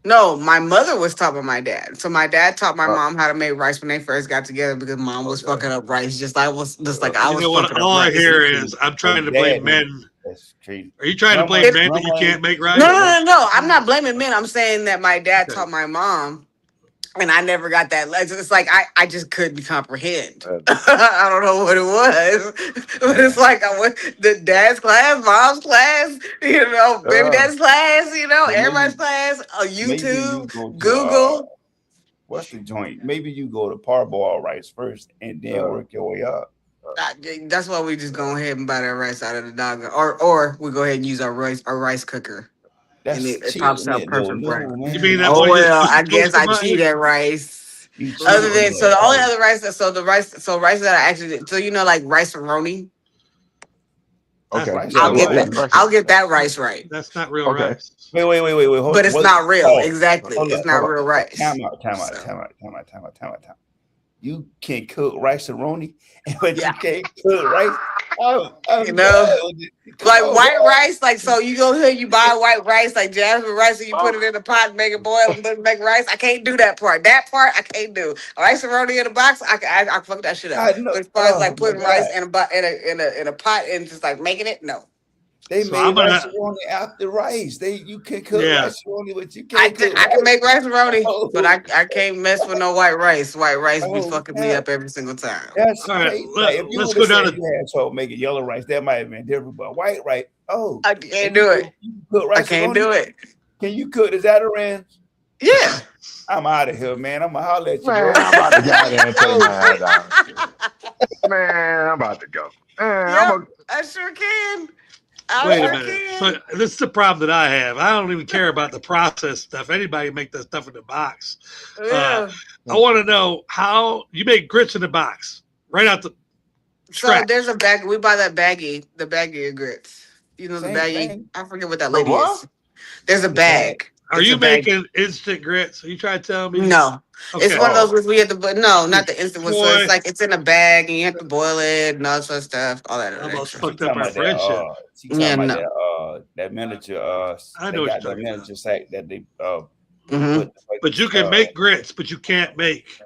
No, my mother was taught by my dad. So my dad taught my mom how to make rice when they first got together because mom was fucking up rice just like I was You know what? fucking All up I rice. hear is I'm trying to blame men. That's crazy. Are you trying to blame men that you can't make rice? No. I'm not blaming men. I'm saying that my dad taught my mom. And I never got that. It's like I just couldn't comprehend. I don't know what it was, but it's like I went the dad's class, mom's class, baby dad's class, everybody's class. YouTube, Google. What's the joint? Maybe you go to parboil rice first and then work your way up. That's why we just go ahead and buy that rice out of the dog, or we go ahead and use our rice cooker. That's and it pops out perfect. You mean that I one guess I cheat at rice. You Other cheated than on so the that. only other rice rice that I actually did, so like rice roni. That's Okay. Rice Yeah. I'll get roni. that. I'll get that rice right. That's not real Okay. rice. Wait. But it's not real. Oh, Exactly. hold It's up. not real rice. Time out. So, You can cook rice roni, but yeah. you can't cook rice. I'm You know, done with it. Come like on, white bro. rice, like so you go here, you buy white rice, like jasmine rice, and you put it in the pot, and make it boil, and then make rice. I can't do that part. That part I can't do. Rice and roni in a box, I fuck that shit up. I know. But as far as Oh like my putting rice God. in a pot and just like making it, no. They So made I'm gonna. rice roni out the rice. You can cook Yeah. rice roni, but you I can't cook can rice. make rice and roni, Oh, but I can't mess with no white rice. White rice be oh, fucking me up every single time. that's All right. crazy. Like if you Let's would go have down said to. you had trouble making yellow rice, that might have been different. But white rice, oh, I and can't do it. you cook I rice can't roni? do it. Can you cook the Zatarans? Yeah. I'm out of here, man. I'm gonna holler at you, Man, bro. I'm about to get out there and take Oh, my head down. Man, I'm about to go. Man, Yep, I sure can. I Wait a sure minute. can. So this is the problem that I have. I don't even care about the processed stuff. Anybody can make that stuff in the box. Yeah. I want to know how you make grits in the box right out the So scratch. there's a bag. We buy that baggie, the baggie of grits. You know the same baggie. thing. I forget what that The lady what? is. There's a The bag. bag. Are It's you a bag. making instant grits? Are you trying to tell me? No, it's Okay. one of Oh, those where we have to. But no, not the instant one. So Boy, it's like it's in a bag and you have to boil it and all that sort of stuff. All that I other almost extra. She fucked up talking our about that. friendship. She talking Yeah, about no. that miniature. I They know what got you're that talking miniature sack that they hmm put. But you can make grits, but you can't make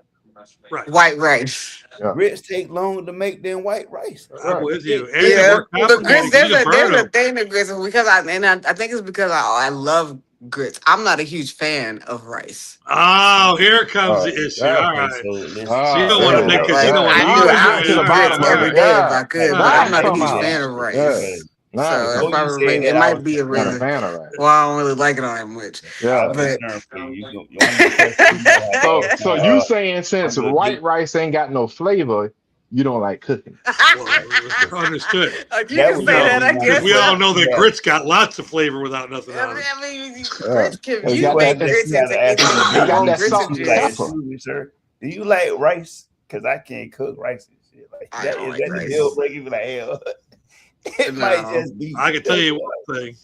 rice. White rice. yeah. Grits take longer to make than white rice. I'm Right. with you. And they're Yeah, more but grits. complicated because you can burn There's a them. thing that grits because I think it's because I love grits. I'm not a huge fan of rice. Oh, here comes Oh, the issue. yeah. All Okay, right. so listen. So you don't Oh, want to yeah. make it. You Like don't want to Now use we it. I getting to eat the All right. grits bottom of All every right. it. day if Yeah. I could, All but Now I'm right. we not a talking huge about fan it. of rice. Yeah. Okay. Now So we that's Before you probably said it that, I might was be a not a reason fan of that. why I don't really like it all that much. Yeah. But concerned for you. You want me to question you might have So you saying some since little white deep. rice ain't got no flavor, you don't like cooking? Well, understood. you That can was say gonna that, be I my Because guess we all so. know that yeah. grits got lots of flavor without nothing on them. I mean, Yeah. grits can It you got make that. You grits gotta into ask him the anything. It You big got want that one. grits salt and and Like, just pepper. excuse me, sir. Do you like rice? Because I can't cook rice and shit. Like I that don't is like that the deal rice. breaker? You be like, hell, it might No. just be. I can tell you one thing.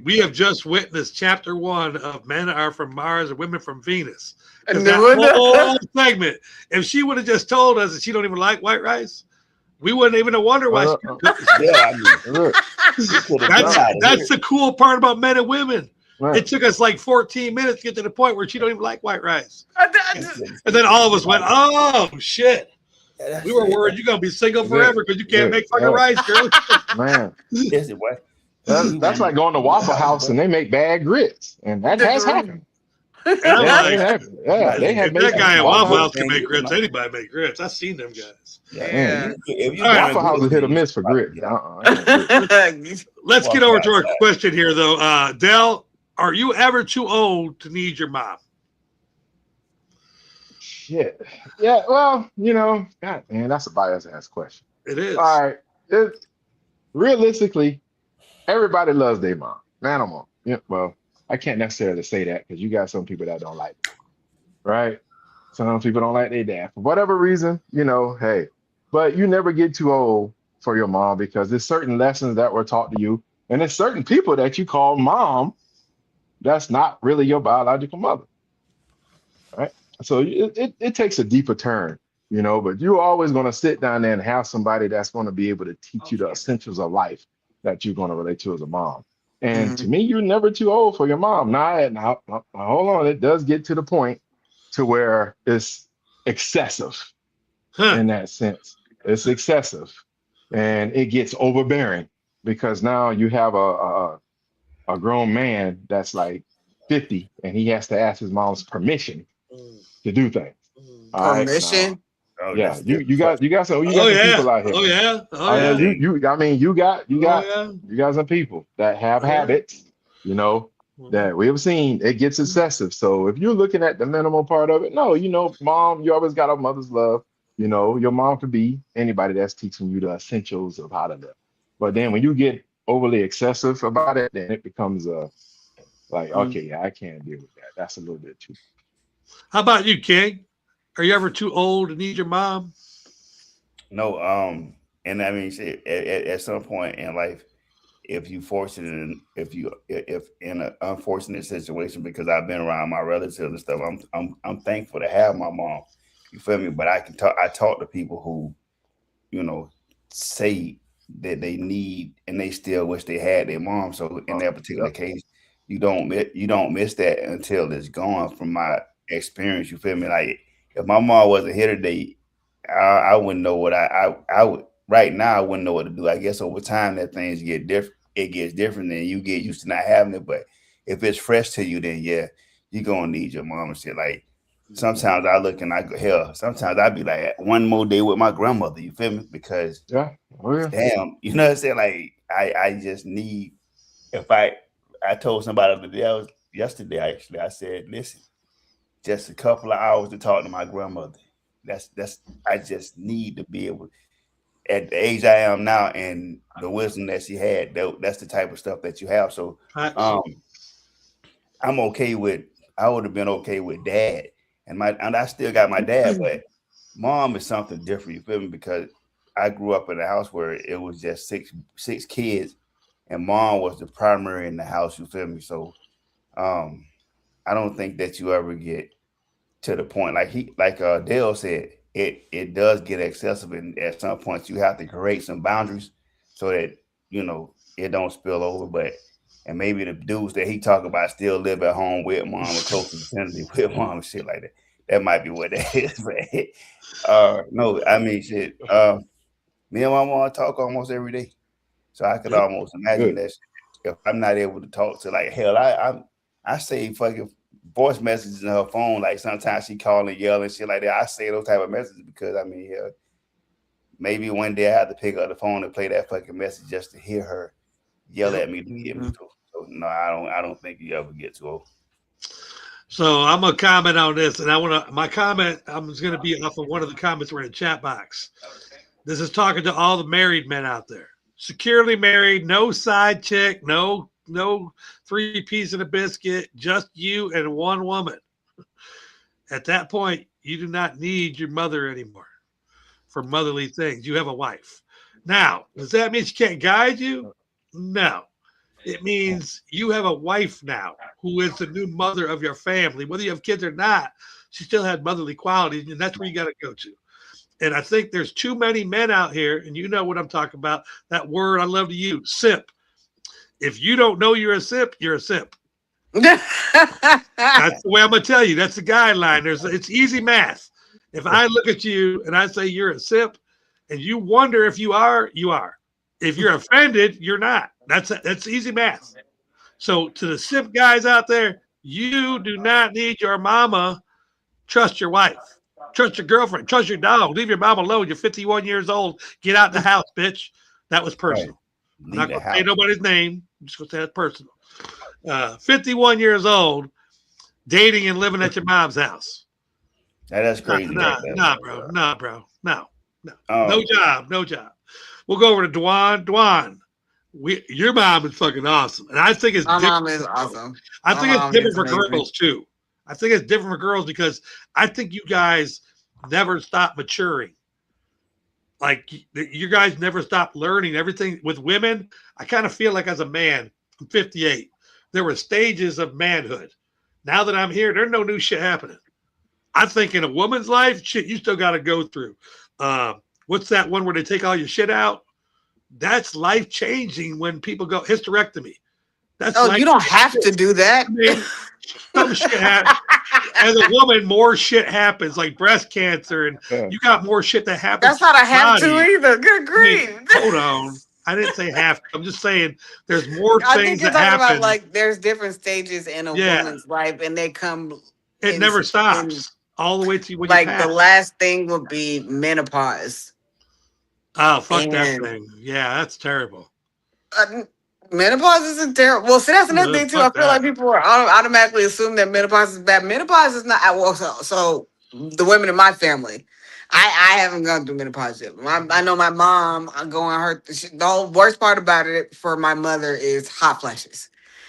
We have just witnessed chapter 1 of Men Are From Mars and Women From Venus. Because that whole segment, if she would have just told us that she don't even like white rice, we wouldn't even have wondered why she couldn't cook. Yeah, I mean, Look, you could have been out of That's here. the cool part about men and women. right. It took us like 14 minutes to get to the point where she don't even like white rice. I You just- could've- And then all of us went, oh, shit. Yeah, that's We were it. worried you're going to be single Look, forever because you can't look, make fucking yeah. rice, girl. Man, Listen, boy. that's like going to Waffle House and they make bad grits, and that has happened. And I'm Yeah, like, it happened. Yeah, they have if made that guy at Waffle Waffle House. House can make grits, anybody make grits. I've seen them guys. Yeah. If you All right. Waffle House is hit or miss for grits. I can't do it. Let's get Waffle over to our House. question here, though. Dell, are you ever too old to need your mom? Shit. Yeah. Well, God, man, that's a biased ass question. It is. All right. Realistically, everybody loves their mom. Man, I'm on. Yeah. Well, I can't necessarily say that because you got some people that don't like it, right? Some people don't like their dad for whatever reason. Hey, but you never get too old for your mom because there's certain lessons that were taught to you, and there's certain people that you call mom that's not really your biological mother, right? So it takes a deeper turn, but you're always going to sit down there and have somebody that's going to be able to teach you the essentials of life that you're going to relate to as a mom. And to me, you're never too old for your mom. Now, hold on. It does get to the point to where it's excessive in that sense. It's excessive and it gets overbearing because now you have a grown man that's like 50 and he has to ask his mom's permission to do things. All right, Permission. Oh, yeah, that's you got some Oh, some yeah. people out here. Oh, man. yeah. Oh, yeah. You got Oh, you got some people that have Oh, yeah. habits, that we have seen. It gets excessive. So if you're looking at the minimal part of it, no, mom, you always got a mother's love. Your mom could be anybody that's teaching you the essentials of how to live. But then when you get overly excessive about it, then it becomes like, okay, yeah, I can't deal with that. That's a little bit too. How about you, King? Are you ever too old to need your mom? No, and I mean, shit, at some point in life, if you force it in, if in an unfortunate situation, because I've been around my relatives and stuff, I'm thankful to have my mom. You feel me? But I talk to people who, you know, say that they need and they still wish they had their mom. So in that particular Yep. case, you don't miss that until it's gone. From my experience, you feel me? Like if my mom wasn't here today, I wouldn't know what I would right now. I wouldn't know what to do. I guess over time that things get different. It gets different, and you get used to not having it. But if it's fresh to you, then yeah, you're gonna need your mom and shit. Like sometimes I look and I go, hell, sometimes I'd be like one more day with my grandmother, you feel me? Because Yeah. Oh yeah. damn, you know what I'm saying? Like I just need if I told somebody the day I was yesterday actually, I said, listen, just a couple of hours to talk to my grandmother. That's I just need to be able at the age I am now and the wisdom that she had, that's the type of stuff that you have. So Facts. um I'm okay with I would have been okay with dad and I still got my dad, but mom is something different, you feel me? Because I grew up in a house where it was just six kids and mom was the primary in the house, you feel me? So um I don't think that you ever get to the point like Dale said, it does get excessive and at some points you have to create some boundaries so that it don't spill over. But and maybe the dudes that he talk about still live at home with mom or close to vicinity with mom and shit like that. That might be what that is. But no, I mean shit. Me and my mom talk almost every day. So I could Yep. almost imagine Good. that if I'm not able to talk to like hell, I say fucking voice messages in her phone. Like sometimes she call and yell and shit like that. I say those type of messages because I mean, hell, maybe one day I have to pick up the phone and play that fucking message just to hear her yell Yep. at me to get me through. So no, I don't think you ever get too old. So I'm gonna comment on this, and my comment. I'm just gonna be off of one of the comments we're in the chat box. This is talking to all the married men out there, securely married, no side chick, no three piece and a biscuit, just you and one woman. At that point, you do not need your mother anymore for motherly things. You have a wife. Now, does that mean she can't guide you? No. It means you have a wife now who is the new mother of your family. Whether you have kids or not, she still had motherly qualities, and that's where you got to go to. And I think there's too many men out here, and you know what I'm talking about. That word I love to use, simp. If you don't know you're a simp, you're a simp. That's the way I'm gonna tell you. That's the guideline. It's easy math. If I look at you and I say you're a simp, and you wonder if you are, you are. If you're offended, you're not. That's easy math. So to the simp guys out there, you do not need your mama. Trust your wife. Trust your girlfriend. Trust your dog. Leave your mom alone. You're 51 years old. Get out the house, bitch. That was personal. I'm not going to say nobody's name. I'm just going to say that's personal. 51 years old, dating and living at your mom's house. That's crazy. Nah, bro. No. No job. We'll go over to Dwan. Dwan, your mom is fucking awesome. And I think it's My different. mom is awesome. I think it's different for girls too. I think it's different for girls because I think you guys never stop maturing. Like you guys never stop learning everything. With women, I kind of feel like as a man, I'm 58. There were stages of manhood. Now that I'm here, there's no new shit happening. I think in a woman's life, shit, you still got to go through. What's that one where they take all your shit out? That's life changing when people go hysterectomy. That's you don't have to do that. I mean, some shit happens. As a woman, more shit happens, like breast cancer, and you got more shit that happens. That's not a have to either. Good grief. I mean, hold on. I didn't say have to. I'm just saying there's more I things think you're that talking happen. about like there's different stages in a woman's life, and they come. It never stops all the way to when like you pass. The last thing would be menopause. Oh, fuck that thing. Yeah, that's terrible. Menopause isn't terrible. Well, see, that's another thing too. I feel like people are automatically assume that menopause is bad. Menopause is not. Well, so the women in my family, I haven't gone through menopause yet. I know my mom. I'm going her. The whole worst part about it for my mother is hot flashes.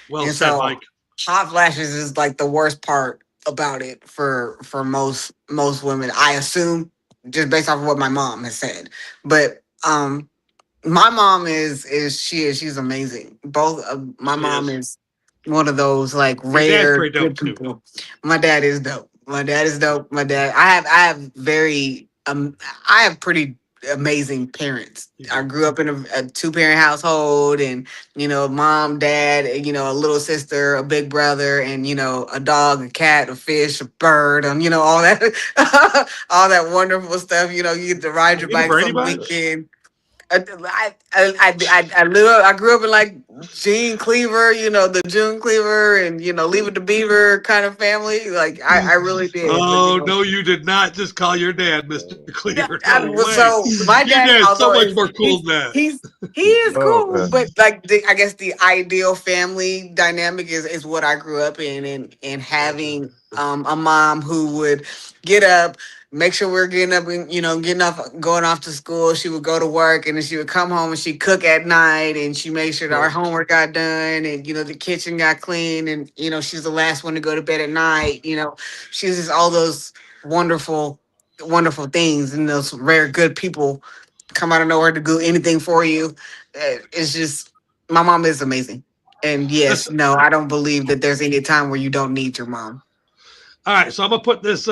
Well and said, so Mike. Hot flashes is like the worst part about it for most women. I assume just based off of what my mom has said, but my mom she's amazing. Both my She mom is. is one of those like Your dad's rare pretty dope good too. people. My dad is dope. My dad is dope. My dad. I have pretty amazing parents. I grew up in a 2-parent household, and mom, dad, a little sister, a big brother, and a dog, a cat, a fish, a bird, and all that, all that wonderful stuff. You get to ride your You the bikes Brady on the Bunch? weekend. I grew up in like Gene Cleaver, the June Cleaver, and Leave It to Beaver kind of family. Like I really did. But Oh no, you did not just call your dad Mr. Cleaver. No way. so my Your dad, dad's so although much more cool than that. he is Oh, cool, but like I guess the ideal family dynamic is what I grew up in, and Gotcha. having a mom who would get up, make sure we're getting up and getting off, going off to school. She would go to work, and then she would come home and she'd cook at night, and she made sure that our homework got done, and the kitchen got clean, and she's the last one to go to bed at night. She's just all those wonderful things, and those rare good people come out of nowhere to do anything for you. It's just, my mom is amazing. And yes, no, I don't believe that there's any time where you don't need your mom. All right, so I'm gonna put this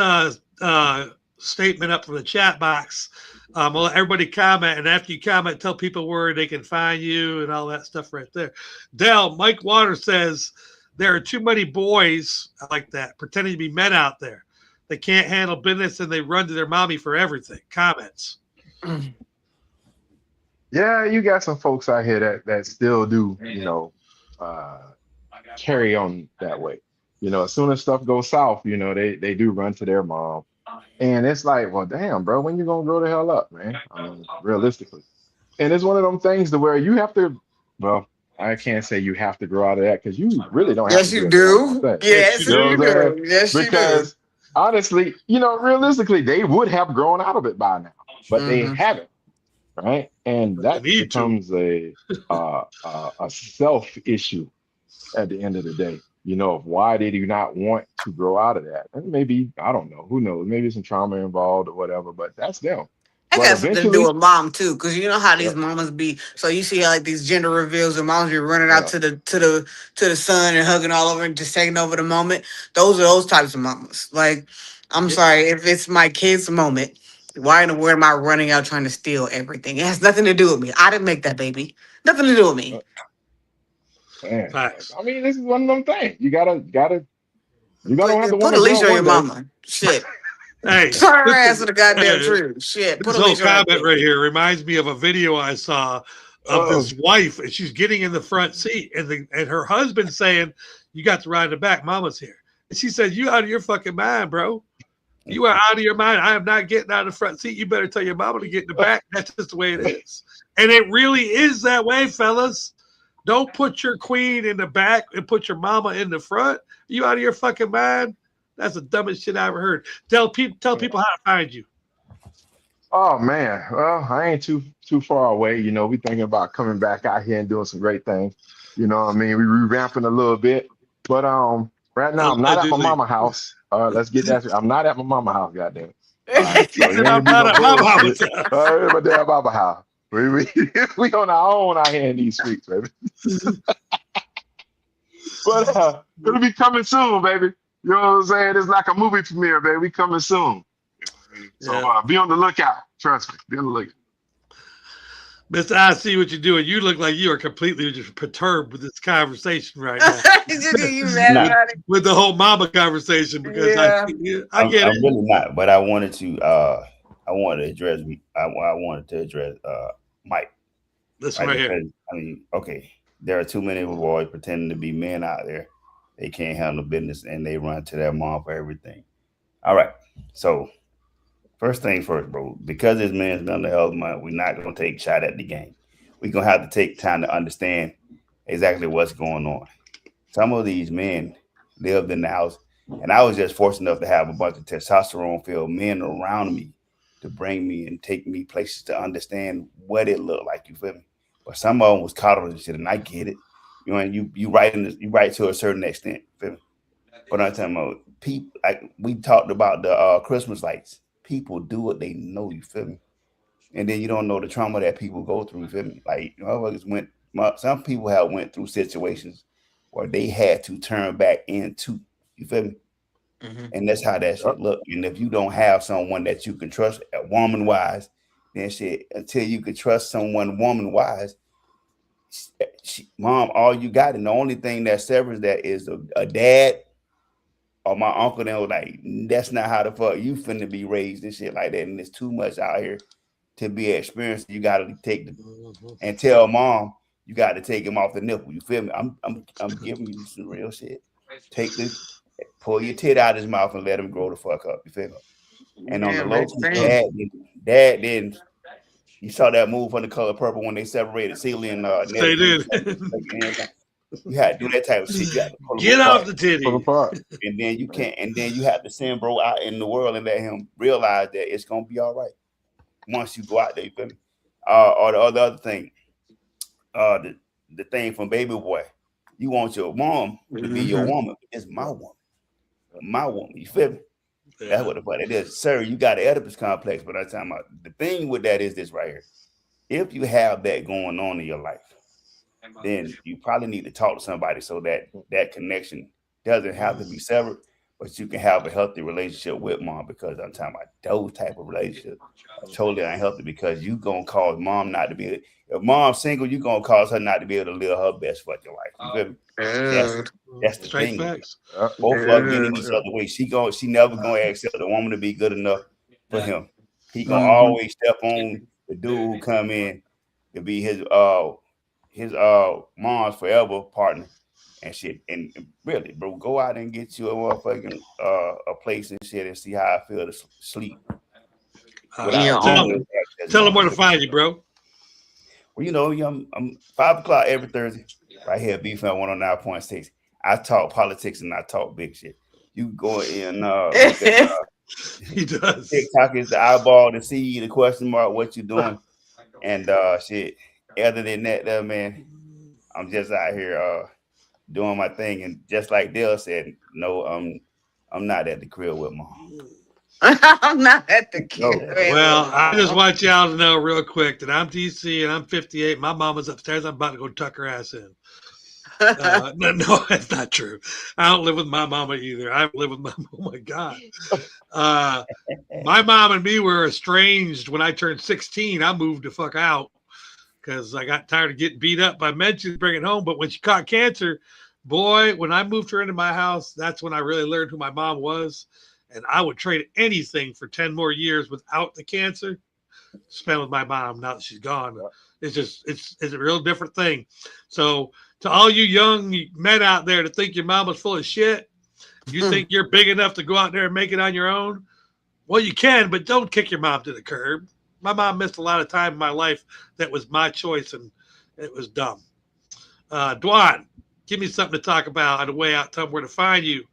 statement up from the chat box. I'll let everybody comment, and after you comment, tell people where they can find you and all that stuff right there. Dell, Mike Waters says there are too many boys, I like that, pretending to be men out there. They can't handle business and they run to their mommy for everything. Comments. Yeah, you got some folks out here that still do, carry on that way. As soon as stuff goes south, they do run to their mom. And it's like, well, damn, bro, when you gonna grow the hell up, man? I mean, realistically. And it's one of them things to where you have to, well, I can't say you have to grow out of that because you really don't have to Yes, do you a damn do. thing. Yes, Yes, you You know you what I'm saying? do. Yes, you do. Because honestly, realistically, they would have grown out of it by now, but they Mm-hmm. haven't, right? And But they that need to. becomes a self issue at the end of the day, of why they do not want to grow out of that. And maybe, I don't know, who knows, maybe some trauma involved or whatever, but that's them. That But got something to do eventually, with mom too, because you know how these yeah, mamas be. So you see how like these gender reveals and moms be running out yeah, to the sun and hugging all over and just taking over the moment. Those are those types of mamas. Like, I'm Yeah. sorry if it's my kid's moment. Why in the world am I running out trying to steal everything? It has nothing to do with me. I didn't make that baby. Nothing to do with me. man. Facts. I mean, this is one of them things. You're gonna have to want Put a to grow leash up on one your day. mama. Shit. Hey, Turn her this ass is to the goddamn truth. Shit. Put this a whole leash on that comment bitch. right here reminds me of a video I saw of Oh, this wife, and she's getting in the front seat, and her husband saying, "You got to ride in the back. Mama's here." And she said, "You out of your fucking mind, bro. You are out of your mind. I am not getting out of the front seat. You better tell your mama to get in the back. That's just the way it is." And it really is that way, fellas. Don't put your queen in the back and put your mama in the front. You out of your fucking mind? That's the dumbest shit I ever heard. Tell people how to find you. oh man. Well, I ain't too far away. We thinking about coming back out here and doing some great things. You know what I mean? We revamping a little bit. But right now I'm not at my Allegedly. mama house. Let's get that. I'm not at my mama house, goddamn. All right. He So said, it ain't "I'm gonna be not no at my mama's bullshit. house." My damn mama house. We we on our own out here in these streets, baby. But it'll be coming soon, baby. You know what I'm saying? It's like a movie premiere, baby. We coming soon. So Yeah. be on the lookout. Trust me. Be on the lookout. Mr. I see what you're doing. You look like you are completely just perturbed with this conversation right now. You mad Nah, about it? With the whole mama conversation, because Yeah. I get I'm it. really not, but I wanted to address I wanted to address Mike, This right? right here. Because I mean, okay, there are too many boys pretending to be men out there. They can't handle business and they run to their mom for everything. All right. So first thing first, bro, because it's men's mental health month, we're not gonna take shot at the game. We're gonna have to take time to understand exactly what's going on. Some of these men lived in the house, and I was just fortunate enough to have a bunch of testosterone filled men around me to bring me and take me places to understand what it looked like. You feel me? But some of them was coddled and shit, and I get it. And you write to a certain extent. Feel me? But I'm talking about people. Like we talked about the Christmas lights. People do what they know. You feel me? And then you don't know the trauma that people go through. You feel me? Like some people have went through situations where they had to turn back into. You feel me? Mhm. And that's how that shit look. And if you don't have someone that you can trust, woman wise, then shit. Until you can trust someone woman wise, mom, all you got, and the only thing that severs that is a dad or my uncle. Then was like, that's not how the fuck you finna be raised and shit like that. And it's too much out here to be experienced. You got to take and tell mom you got to take him off the nipple. You feel me? I'm giving you some real shit. Pull your tit out of his mouth and let him grow the fuck up. You feel me? And on Yeah, the low makes key, sense. dad didn't. You saw that move on The Color Purple when they separated Celie and They Nettie from did. each other. You had to do that type of shit. You had to pull them Get apart. off the For the titty. part. And then you can't, and then you have to send bro out in the world and let him realize that it's gonna be all right once you go out there. You feel me? Or the other thing, the thing from Baby Boy, you want your mom to be your woman. It's my woman. You feel me? Yeah. That's what the fuck it is, sir. You got an Oedipus complex, but I'm talking about the thing with that is this right here. If you have that going on in your life, then you probably need to talk to somebody so that that connection doesn't have to be severed, but you can have a healthy relationship with mom, because I'm talking about those type of relationships are totally unhealthy, because you gonna cause mom not to be, if mom's single, you gonna cause her not to be able to live her best fucking life. You feel me? That's the Straight thing. facts. Both of them getting Dude. each other way. She never gonna accept the woman to be good enough for him. He gonna Mhm. always step on the dude who come in to be his mom's forever partner and shit. And really, bro, go out and get you a motherfucking a place and shit and see how I feel to sleep without Yeah. a woman as Tell them mom. where to find you, bro. Well, you know, I'm 5 o'clock every Thursday, right here at BFAM 109.6. I talk politics and I talk big shit. You go in look at He does. TikTok is the eyeball to see the question mark, what you doing, and shit. Other than that, man, I'm just out here doing my thing, and just like Dale said, no, I'm not at the crib with mom. I'm not at the No, kid. Well, I just want y'all to know real quick that I'm DC and I'm 58. My mama's upstairs. I'm about to go tuck her ass in. No, that's not true. I don't live with my mama either. I live with my, oh my God. My mom and me were estranged when I turned 16. I moved the fuck out because I got tired of getting beat up by men she's bringing home. But when she caught cancer, boy, when I moved her into my house, that's when I really learned who my mom was. And I would trade anything for 10 more years without the cancer spend with my mom now that she's gone. It's a real different thing. So to all you young men out there that think your mama's full of shit, you think you're big enough to go out there and make it on your own? Well, you can, but don't kick your mom to the curb. My mom missed a lot of time in my life that was my choice, and it was dumb. Dwan, give me something to talk about on the way out. Tell me where to find you.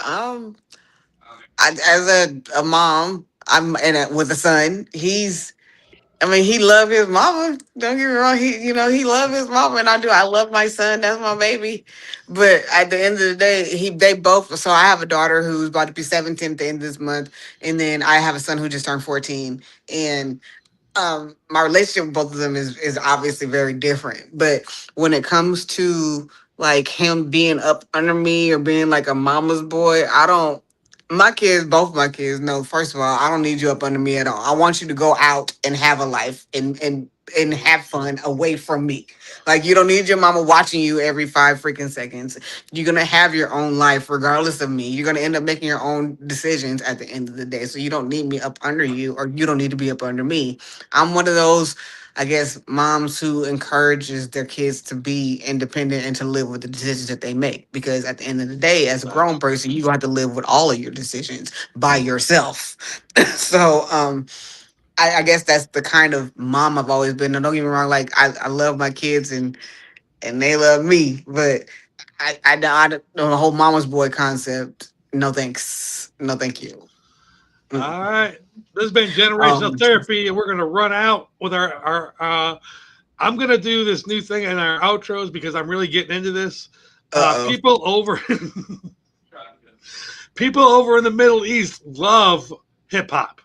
Um, as a mom, I'm with a son. He love his mama. Don't get me wrong. He love his mama, and I do. I love my son. That's my baby. But at the end of the day, they both. So I have a daughter who's about to be 17 at the end of this month, and then I have a son who just turned 14. And my relationship with both of them is obviously very different. But when it comes to like him being up under me or being like a mama's boy, I don't. My kids, both my kids, no. First of all, I don't need you up under me at all. I want you to go out and have a life and have fun away from me. Like, you don't need your mama watching you every 5 freaking seconds. You're gonna have your own life regardless of me. You're gonna end up making your own decisions at the end of the day. So you don't need me up under you, or you don't need to be up under me. I'm one of those, I guess, moms who encourages their kids to be independent and to live with the decisions that they make. Because at the end of the day, as a grown person, you have to live with all of your decisions by yourself. So I guess that's the kind of mom I've always been. And don't get me wrong, like I love my kids and they love me, but the whole mama's boy concept. No thanks. No thank you. All right. This has been generational therapy, and we're going to run out with our I'm going to do this new thing in our outros because I'm really getting into this. People over people over in the Middle East love hip hop.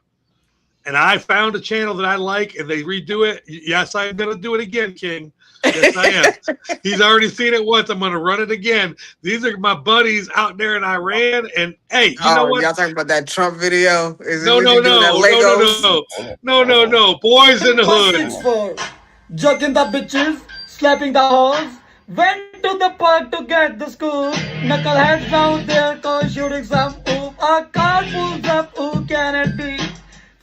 And I found a channel that I like, and they redo it. Yes, I'm going to do it again, King. Yes, I am. He's already seen it once. I'm going to run it again. These are my buddies out there in Iran. And, hey, you know what? Y'all talking about that Trump video? No. Boys in the hood. Joking the bitches, slapping the hoes. Went to the park to get the scoop. Knuckleheads out there cause shooting some oop. A car pulls up, who can it be?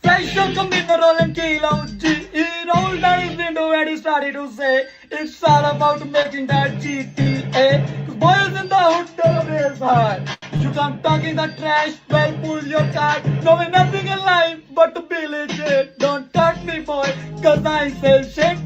Fresh come in the rolling kilo G. He rolled down his window and he started to say, it's all about making that GTA. Boys in the hood, the race hard. You come talking the trash, well pull your card. Knowing nothing in life but to be legit. Don't touch me, boy, cause I say shit.